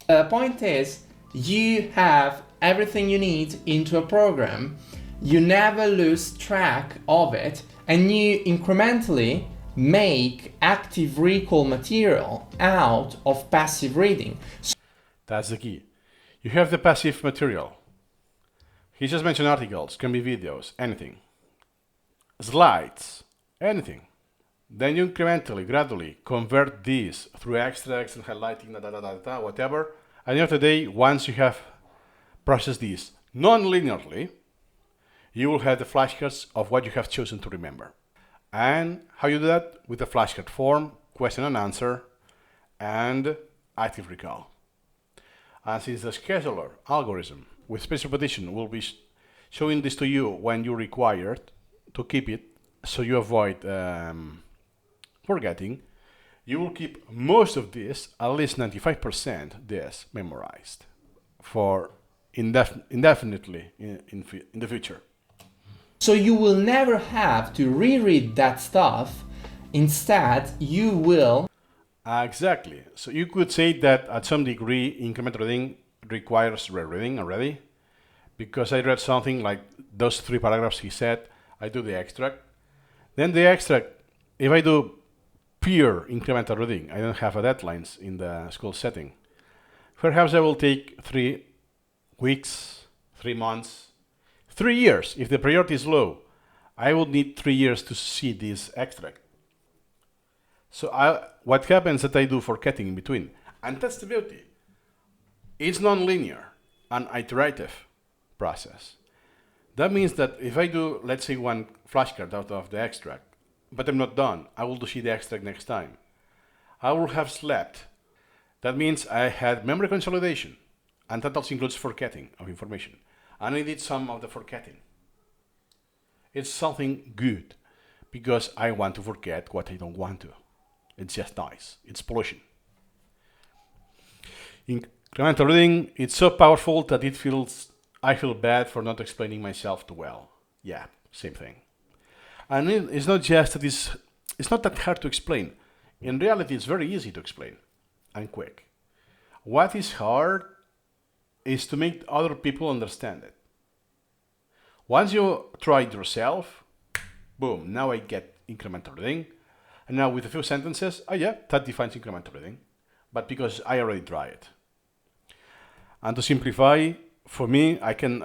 The point is, you have everything you need into a program, you never lose track of it, and you incrementally make active recall material out of passive reading. That's the key. You have the passive material. He just mentioned articles, can be videos, anything. Slides, anything. Then you incrementally, gradually convert these through extracts and highlighting, whatever. At the end of the day, once you have processed these non-linearly, you will have the flashcards of what you have chosen to remember. And how you do that? With the flashcard form, question and answer, and active recall. And since the scheduler algorithm with spaced repetition will be showing this to you when you require it to keep it, so you avoid forgetting, you will keep most of this, at least 95% this memorized for indefinitely in the future. So you will never have to reread that stuff. Instead, you will... Exactly. So you could say that at some degree, incremental reading requires rereading already, because I read something like those 3 paragraphs he said, I do the extract. Then the extract, if I do pure incremental reading, I don't have deadlines in the school setting. Perhaps I will take 3 weeks, 3 months, 3 years. If the priority is low, I will need 3 years to see this extract. So what happens that I do forgetting in between? And that's the beauty. It's non-linear, an iterative process. That means that if I do, let's say, 1 flashcard out of the extract, but I'm not done, I will see the extract next time. I will have slept. That means I had memory consolidation, and that also includes forgetting of information. And I did some of the forgetting. It's something good, because I want to forget what I don't want to. It's just nice. It's pollution. Incremental reading, it's so powerful that I feel bad for not explaining myself too well. Yeah, same thing. And it's not just that it's not that hard to explain. In reality, it's very easy to explain and quick. What is hard is to make other people understand it. Once you try it yourself, boom, now I get incremental reading. And now with a few sentences, oh yeah, that defines incremental reading. But because I already tried it. And to simplify, for me, I can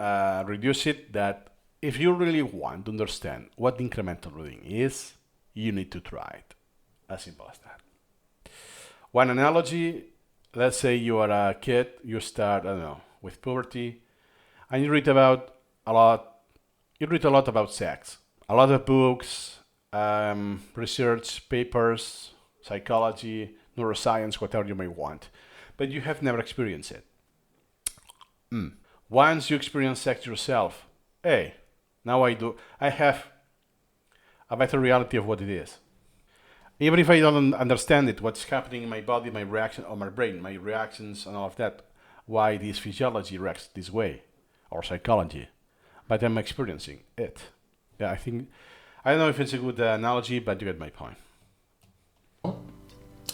reduce it that if you really want to understand what incremental reading is, you need to try it. As simple as that. One analogy, let's say you are a kid, you start, I don't know, with puberty, and you read a lot about sex. A lot of books, research papers, psychology, neuroscience, whatever you may want. But you have never experienced it. Once you experience sex yourself, hey, now I have a better reality of what it is. Even if I don't understand it, what's happening in my body, my reaction, or my brain, my reactions and all of that, why this physiology reacts this way, or psychology, but I'm experiencing it. Yeah, I don't know if it's a good analogy, but you get my point.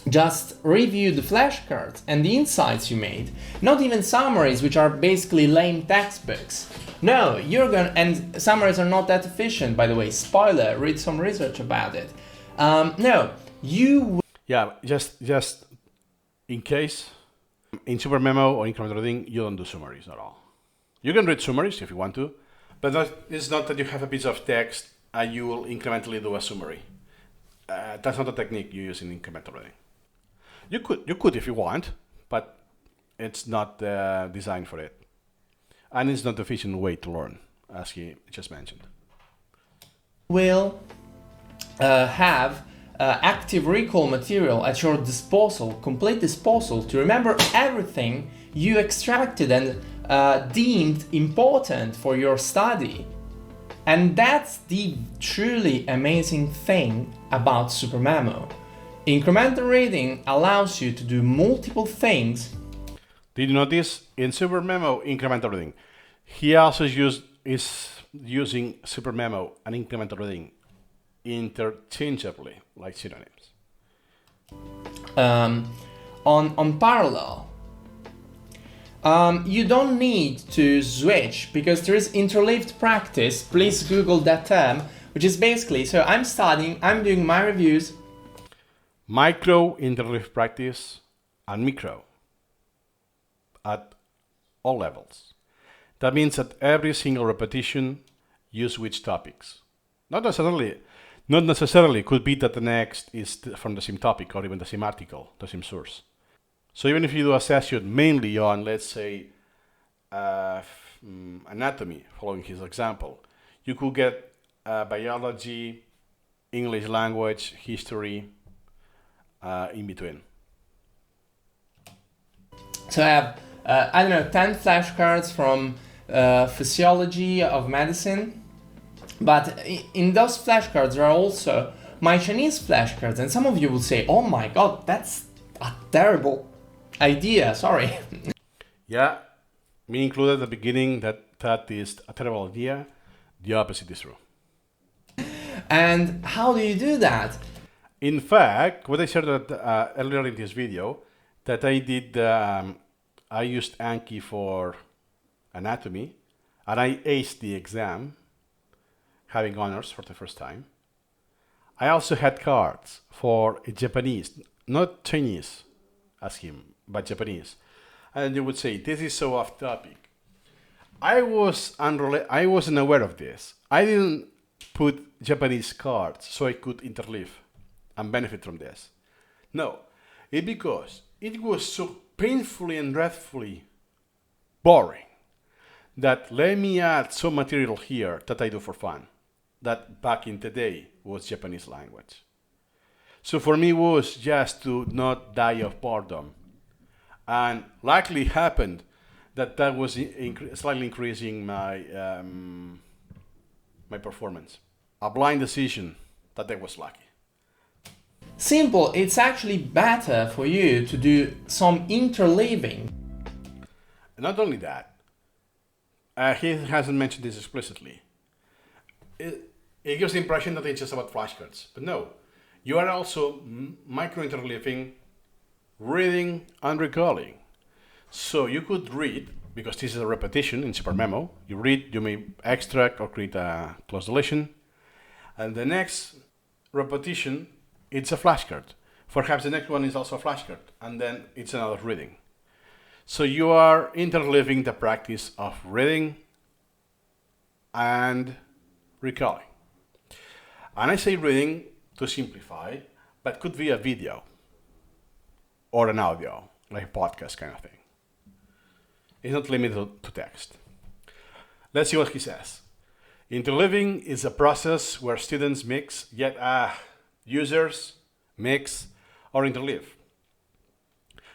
Just review the flashcards and the insights you made, not even summaries, which are basically lame textbooks. No, and summaries are not that efficient, by the way. Spoiler, read some research about it. Yeah, just in case, in SuperMemo or Incremental Reading, you don't do summaries at all. You can read summaries if you want to, but it's not that you have a piece of text and you will incrementally do a summary. That's not a technique you use in Incremental Reading. You could if you want, but it's not designed for it. And it's not the efficient way to learn, as he just mentioned. Will have active recall material at your disposal, complete disposal, to remember everything you extracted and deemed important for your study. And that's the truly amazing thing about SuperMemo. Incremental reading allows you to do multiple things. Did you notice in SuperMemo Incremental Reading, he also is using SuperMemo and Incremental Reading interchangeably, like synonyms. On parallel, you don't need to switch because there is interleaved practice. Please Google that term, which is basically, so I'm doing my reviews. Micro interleaved practice and micro at all levels. That means that every single repetition you switch topics. Not necessarily could be that the next is from the same topic or even the same article, the same source. So even if you do a session mainly on, let's say, anatomy, following his example, you could get biology, English language, history, in between. So I have, 10 flashcards from physiology of medicine. But in those flashcards, there are also my Chinese flashcards. And some of you will say, oh my God, that's a terrible idea. Sorry. Yeah, me included at the beginning that is a terrible idea. The opposite is true. And how do you do that? In fact, what I shared earlier in this video, that I did, I used Anki for anatomy, and I aced the exam, having honors for the first time. I also had cards for Japanese, not Chinese, as him, but Japanese. And you would say, this is so off topic. I wasn't aware of this. I didn't put Japanese cards so I could interleave and benefit from this. No, it's because it was so painfully and dreadfully boring that let me add some material here that I do for fun, that back in the day was Japanese language. So for me it was just to not die of boredom. And luckily happened that was slightly increasing my my performance. A blind decision that I was lucky. Simple, it's actually better for you to do some interleaving. Not only that, he hasn't mentioned this explicitly. It gives the impression that it's just about flashcards, but no. You are also micro-interleaving, reading and recalling. So you could read, because this is a repetition in SuperMemo, you read, you may extract or create a close deletion, and the next repetition, it's a flashcard. Perhaps the next one is also a flashcard, and then it's another reading. So you are interleaving the practice of reading and recalling. And I say reading to simplify, but could be a video or an audio, like a podcast kind of thing. It's not limited to text. Let's see what he says. Interleaving is a process where students mix, users mix or interleave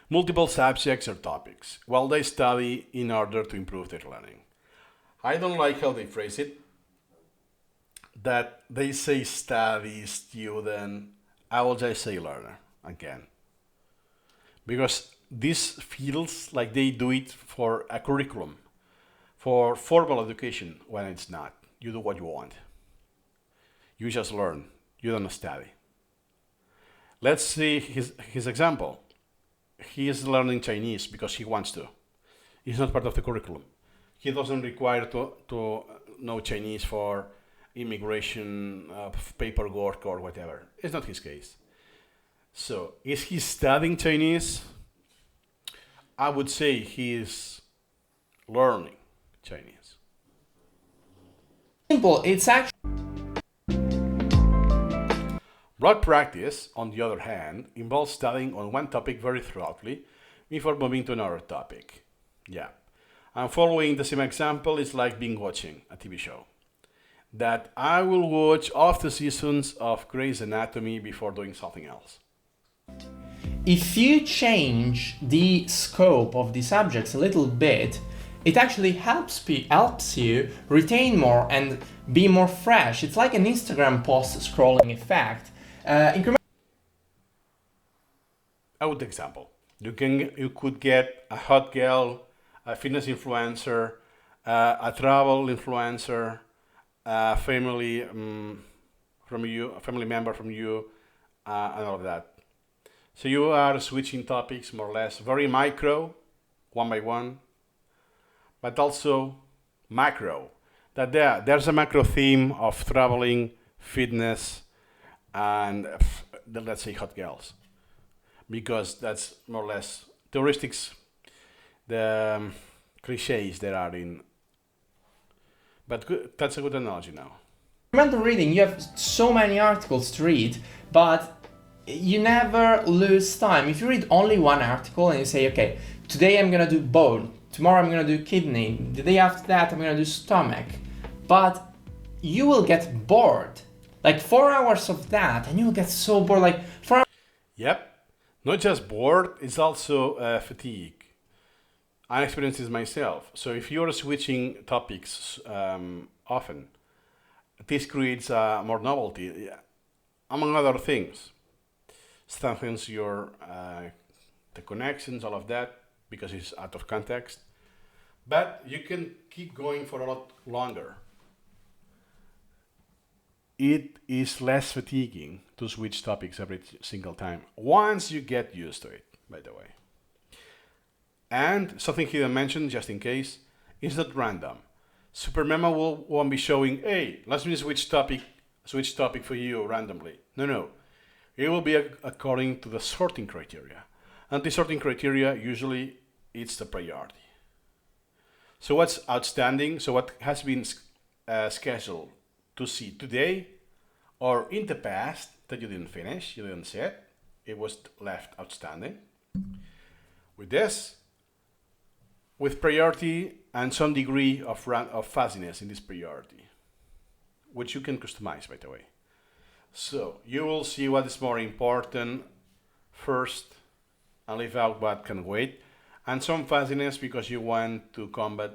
multiple subjects or topics while they study in order to improve their learning. I don't like how they phrase it, that they say study, student, I will just say learner again. Because this feels like they do it for a curriculum, for formal education, when it's not. You do what you want. You just learn. You don't study. Let's see his example. He is learning Chinese because he wants to. It's not part of the curriculum. He doesn't require to know Chinese for immigration, paperwork, or whatever. It's not his case. So, is he studying Chinese? I would say he is learning Chinese. Simple, it's actually Rote practice, on the other hand, involves studying on one topic very thoroughly before moving to another topic. Yeah. And following the same example is like being watching a TV show. That I will watch all of the seasons of Grey's Anatomy before doing something else. if you change the scope of the subjects a little bit, it actually helps you retain more and be more fresh. It's like an Instagram post scrolling effect. A good example. You could get a hot girl, a fitness influencer, a travel influencer, a family a family member from you, and all of that. So you are switching topics more or less, very micro, one by one, but also macro. That there's a macro theme of traveling, fitness, and let's say hot girls, because that's more or less the heuristics, the cliches that are in. But that's a good analogy now. Incremental reading, you have so many articles to read, but you never lose time. If you read only one article and you say, okay, today I'm gonna do bone, tomorrow I'm gonna do kidney, the day after that I'm gonna do stomach, but you will get bored. Like 4 hours of that, and you will get so bored. Like 4 hours. Yep, not just bored, it's also fatigue. I experienced this myself. So if you're switching topics often, this creates more novelty, among other things. Strengthens your the connections, all of that, because it's out of context. But you can keep going for a lot longer. It is less fatiguing to switch topics every single time, once you get used to it, by the way. And something he mentioned, just in case, is not random. SuperMemo won't be showing, hey, let me switch topic for you randomly. No. It will be according to the sorting criteria. And the sorting criteria, usually, it's the priority. So what's outstanding? So what has been scheduled to see today or in the past that you didn't finish, you didn't see it, it was left outstanding. With this, with priority and some degree of fuzziness in this priority, which you can customize, by the way. So you will see what is more important first and leave out what can wait, and some fuzziness because you want to combat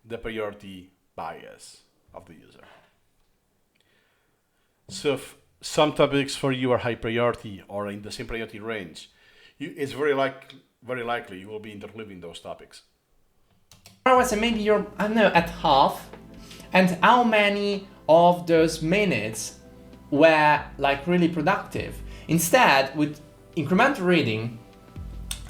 the priority bias of the user. So if some topics for you are high priority or in the same priority range, it's very likely you will be interleaving those topics. Hours, and maybe you're, I don't know, at half, and how many of those minutes were like really productive? Instead, with incremental reading,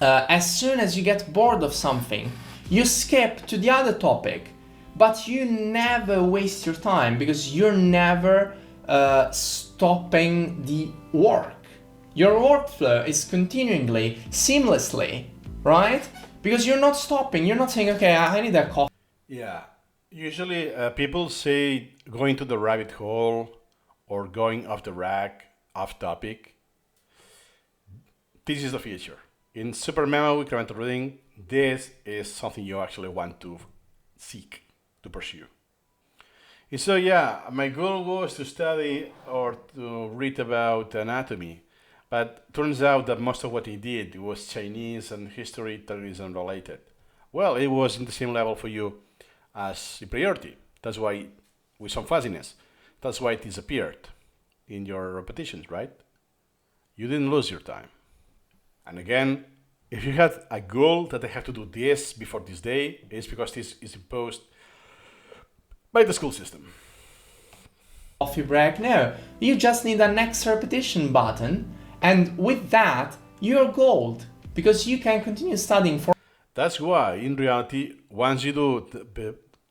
as soon as you get bored of something, you skip to the other topic, but you never waste your time because you're never stopping the work. Your workflow is continually, seamlessly, right? Because you're not stopping, you're not saying, okay, I need a coffee. Yeah, Usually, people say going to the rabbit hole or going off the rack, off topic. This is the future. In SuperMemo incremental reading, this is something you actually want to seek, to pursue. And so yeah, my goal was to study or to read about anatomy, but turns out that most of what he did was Chinese and history that isn't related. Well, it was in the same level for you as the priority. That's why, with some fuzziness, that's why it disappeared in your repetitions, right? You didn't lose your time. And again, if you had a goal that I have to do this before this day, it's because this is imposed by the school system. Coffee break. No, you just need a next repetition button, and with that, you're gold because you can continue studying for. That's why, in reality, once you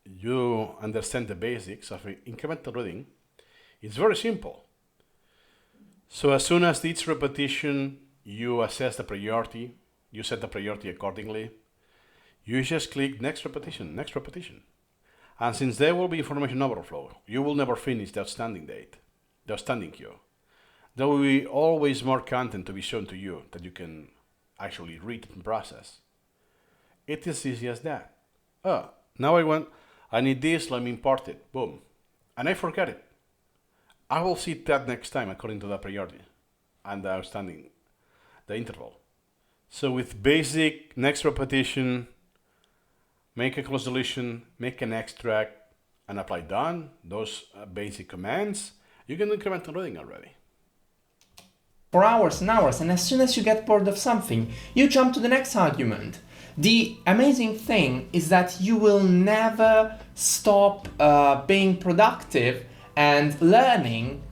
you understand the basics of incremental reading, it's very simple. So as soon as each repetition, you assess the priority, you set the priority accordingly, you just click next repetition, next repetition. And since there will be information overflow, you will never finish the outstanding queue. There will be always more content to be shown to you that you can actually read and process. It is easy as that. Oh, now I need this, let me import it, boom. And I forget it. I will see that next time according to the priority and the outstanding, the interval. So with basic next repetition, make a close deletion, make an extract, and apply done, those basic commands, you can incremental reading already. For hours and hours, and as soon as you get bored of something, you jump to the next argument. The amazing thing is that you will never stop being productive and learning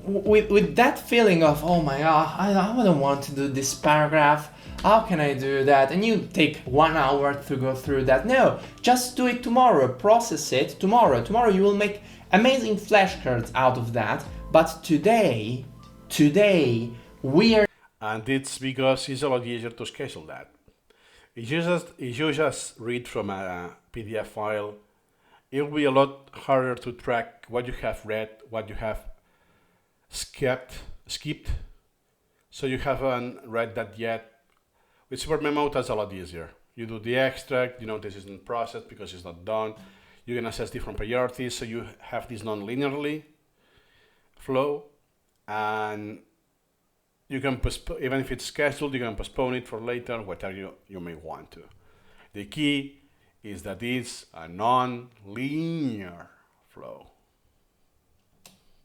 with that feeling of, oh my god, I don't want to do this paragraph, how can I do that? And you take 1 hour to go through that. No, just do it tomorrow, process it tomorrow. Tomorrow you will make amazing flashcards out of that, but today, we are. And it's because it's a lot easier to schedule that. If you just read from a PDF file, it will be a lot harder to track what you have read, what you have skipped, so you haven't read that yet. With SuperMemo, that's a lot easier. You do the extract, you know this isn't processed because it's not done. You can assess different priorities, so you have this non-linearly flow, and you can postpone, even if it's scheduled, you can postpone it for later, whatever you may want to. The key is that it's a non-linear flow.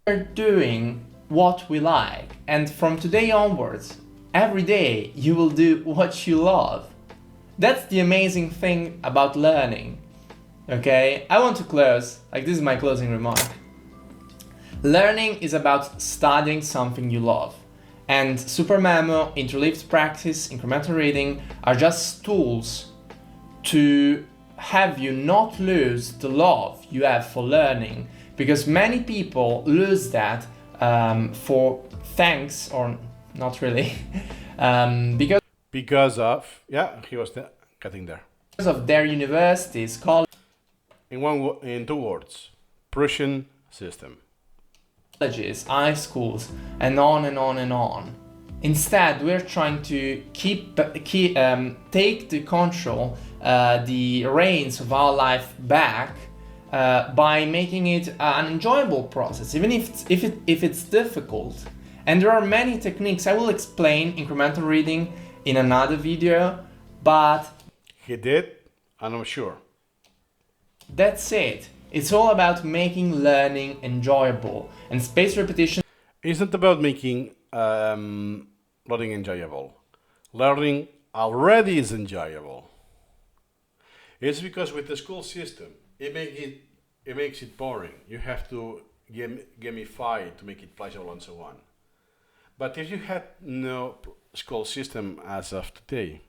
We're doing what we like, and from today onwards, every day you will do what you love. That's the amazing thing about learning. Okay, I want to close, this is my closing remark. Learning is about studying something you love. And SuperMemo, interleaved practice, incremental reading are just tools to have you not lose the love you have for learning, because many people lose that for thanks, or not really, because of, he was cutting there. Because of their universities, in 2 words, Prussian system. Colleges, high schools, and on and on and on. Instead, we're trying to take the control, the reins of our life back by making it an enjoyable process, even if it's difficult. And there are many techniques. I will explain incremental reading in another video, but he did, and I'm sure. That's it. It's all about making learning enjoyable, and spaced repetition isn't about making learning enjoyable. Learning already is enjoyable. It's because with the school system, it makes it boring. You have to gamify it to make it pleasurable and so on. But if you had no school system as of today,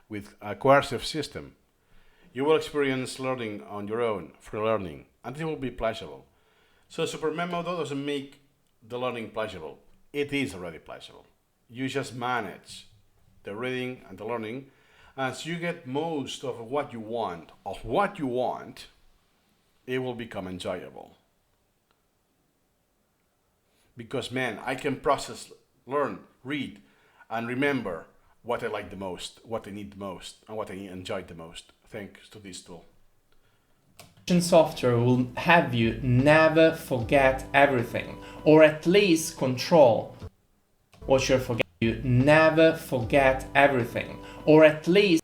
with a coercive system, you will experience learning on your own, free learning, and it will be pleasurable. So SuperMemo doesn't make the learning pleasurable. It is already pleasurable. You just manage the reading and the learning As you get most of what you want, it will become enjoyable. Because man, I can process, learn, read, and remember what I like the most, what I need the most, and what I enjoy the most, thanks to this tool. Software will have you never forget everything, or at least control what you're forgetting. You never forget everything, or at least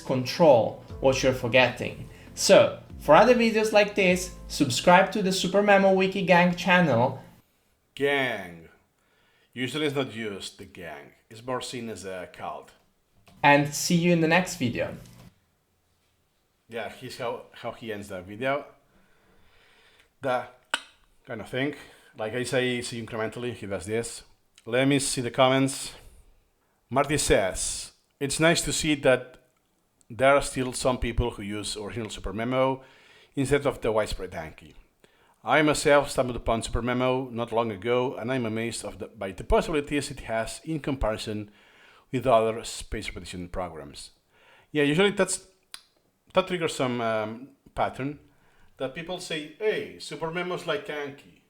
control what you're forgetting. So, for other videos like this, subscribe to the SuperMemo Wiki Gang channel. Gang. Usually it's not used, the gang. It's more seen as a cult. And see you in the next video. Yeah, here's how he ends the video. The kind of thing. Like I say, see incrementally, he does this. Let me see the comments. Marty says, it's nice to see that there are still some people who use original SuperMemo instead of the widespread Anki. I myself stumbled upon SuperMemo not long ago, and I'm amazed by the possibilities it has in comparison with other space repetition programs. Yeah, usually that triggers some pattern that people say, hey, SuperMemo's like Anki,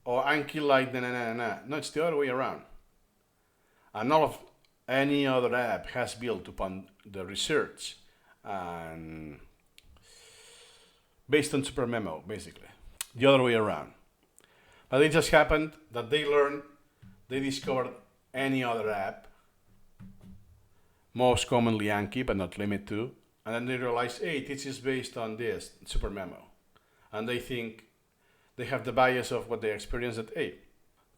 or Anki like na. No, it's the other way around. And all of any other app has built upon the research and based on SuperMemo, basically. The other way around. But it just happened that they discovered any other app, most commonly Anki, but not limited to, and then they realized, hey, this is based on this, SuperMemo. And they think they have the bias of what they experienced that, hey,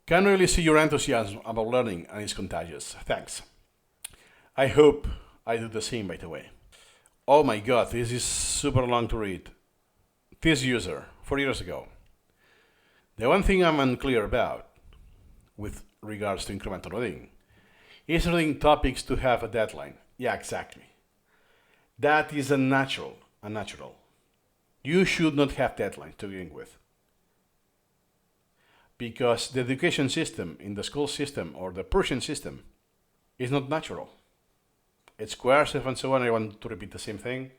can really see your enthusiasm about learning, and it's contagious. Thanks. I hope I do the same, by the way. Oh my god, this is super long to read. This user, 4 years ago. The one thing I'm unclear about with regards to incremental reading is reading topics to have a deadline. Yeah, exactly. That is unnatural. You should not have deadlines to begin with. Because the education system, in the school system or the Persian system, is not natural. It's coercive and so on. I want to repeat the same thing.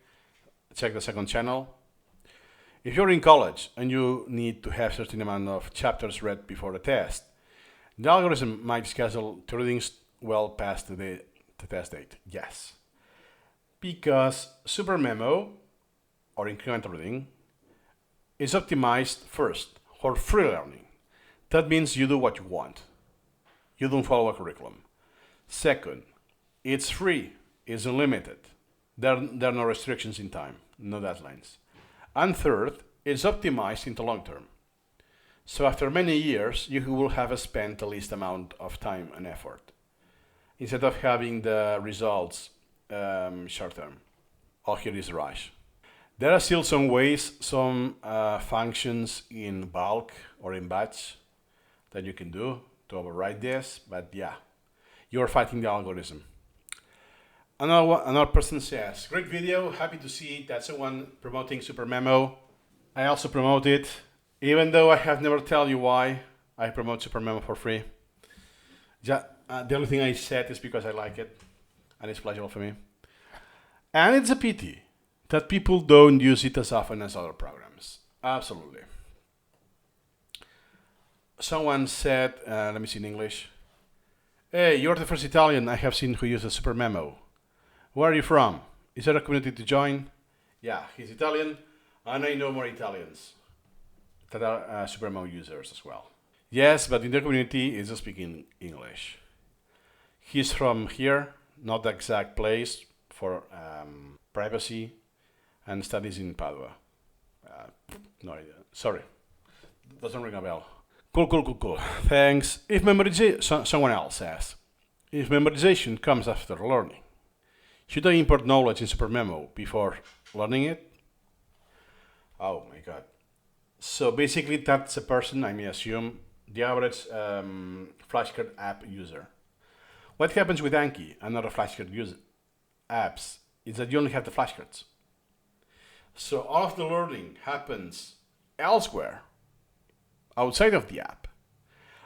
Check the second channel. If you're in college and you need to have a certain amount of chapters read before the test, the algorithm might schedule the readings well past the test date. Yes. Because SuperMemo, or incremental reading, is optimized first for free learning. That means you do what you want. You don't follow a curriculum. Second, it's free, it's unlimited. There are no restrictions in time, no deadlines. And third, it's optimized in the long term. So after many years, you will have spent the least amount of time and effort, instead of having the results short term. Oh, here is Raj. There are still some ways, some functions in bulk or in batch that you can do to override this, but yeah, you're fighting the algorithm. Another person says, great video, happy to see that's someone promoting SuperMemo. I also promote it, even though I have never tell you why I promote SuperMemo for free. The only thing I said is because I like it, and it's pleasurable for me. And it's a pity that people don't use it as often as other programs. Absolutely. Someone said, let me see in English, hey, you're the first Italian I have seen who uses SuperMemo. Where are you from? Is there a community to join? Yeah, he's Italian, and I know more Italians that are SuperMemo users as well. Yes, but in the community, he's speaking English. He's from here, not the exact place for privacy, and studies in Padua. No idea. Sorry, doesn't ring a bell. Cool. Thanks. If memorization, someone else says, if memorization comes after learning, should I import knowledge in SuperMemo before learning it? Oh my god. So basically that's a person, I may assume, the average flashcard app user. What happens with Anki and other flashcard apps is that you only have the flashcards. So all of the learning happens elsewhere, outside of the app.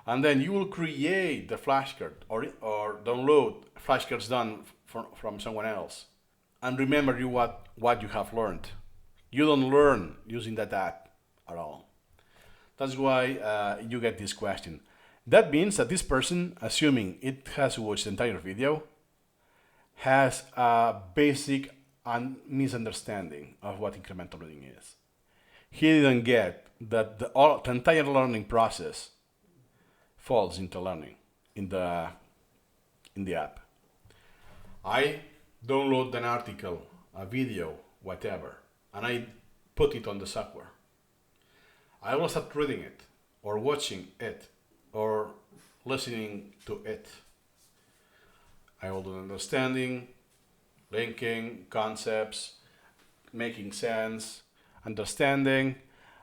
And then you will create the flashcard or download flashcards done from someone else. And remember what you have learned. You don't learn using that app at all. That's why you get this question. That means that this person, assuming it has watched the entire video, has a basic misunderstanding of what incremental reading is. He didn't get that the entire learning process falls into learning in the app. I download an article, a video, whatever, and I put it on the software. I will start reading it, or watching it, or listening to it. I will do understanding, linking concepts, making sense, understanding,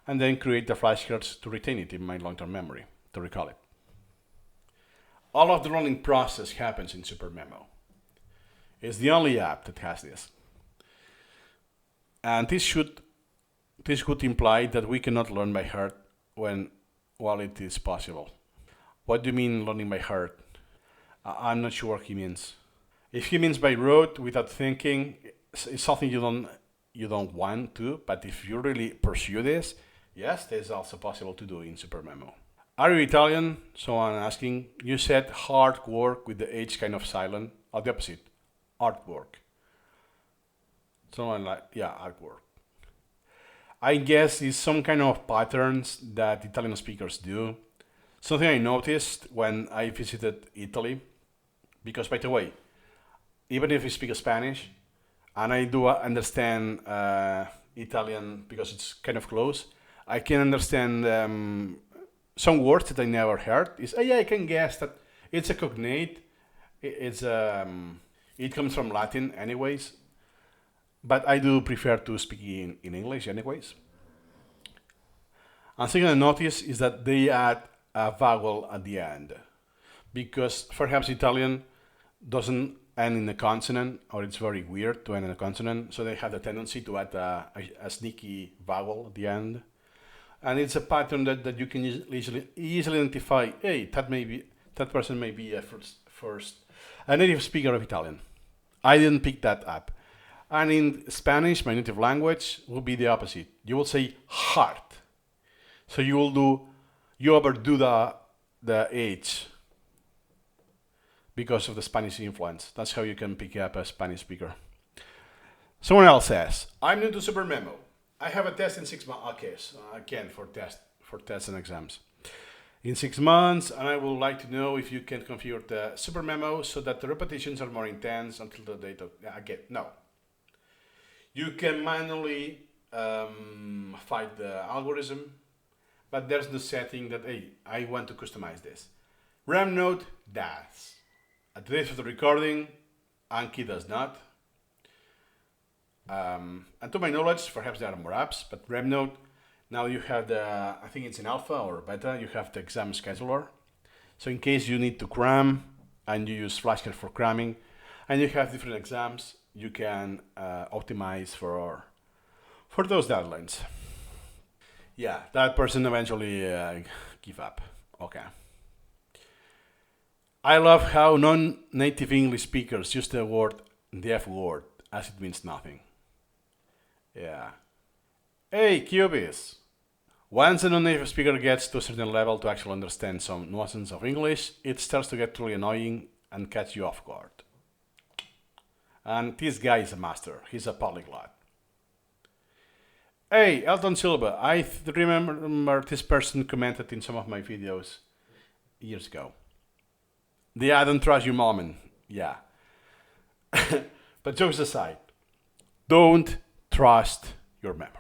and then create the flashcards to retain it in my long-term memory, to recall it. All of the learning process happens in SuperMemo. It's the only app that has this. And this could imply that we cannot learn by heart while it is possible. What do you mean learning by heart? I'm not sure what he means. If he means by rote without thinking, it's something you don't want to, but if you really pursue this, yes, this is also possible to do in SuperMemo. Are you Italian? Someone asking. You said hard work with the H kind of silent, or the opposite, artwork. Someone like, yeah, artwork. I guess it's some kind of patterns that Italian speakers do. Something I noticed when I visited Italy, because by the way, even if I speak Spanish, and I do understand Italian because it's kind of close, I can understand some words that I never heard. Yeah, I can guess that it's a cognate. It comes from Latin anyways, but I do prefer to speak in English anyways. And second I notice is that they add a vowel at the end, because perhaps Italian doesn't end in a consonant, or it's very weird to end in a consonant, so they have the tendency to add a sneaky vowel at the end. And it's a pattern that you can easily identify, hey, that person may be a native speaker of Italian. I didn't pick that up. And in Spanish, my native language, will be the opposite. You will say heart. So you overdo the H because of the Spanish influence. That's how you can pick up a Spanish speaker. Someone else says, I'm new to SuperMemo. I have a test in 6 months. Okay, so again, for tests and exams. In 6 months, and I would like to know if you can configure the SuperMemo so that the repetitions are more intense until the date of, again, no. You can manually fight the algorithm, but there's no setting that, hey, I want to customize this. RamNote does. At the date of the recording, Anki does not. And to my knowledge, perhaps there are more apps, but RamNote, now you have I think it's in alpha or beta, you have the exam scheduler. So in case you need to cram and you use flashcards for cramming, and you have different exams, you can optimize for those deadlines. Yeah, that person eventually give up. Okay. I love how non-native English speakers use the F word, as it means nothing. Yeah. Hey, Cubis! Once a non-native speaker gets to a certain level to actually understand some nuances of English, it starts to get truly annoying and catch you off guard. And this guy is a master. He's a polyglot. Hey, Elton Silva, I remember this person commented in some of my videos years ago. The I don't trust you moment. Yeah. But jokes aside, don't trust your memory.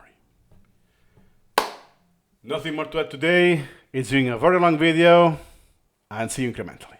Nothing more to add today. It's been a very long video, and see you incrementally.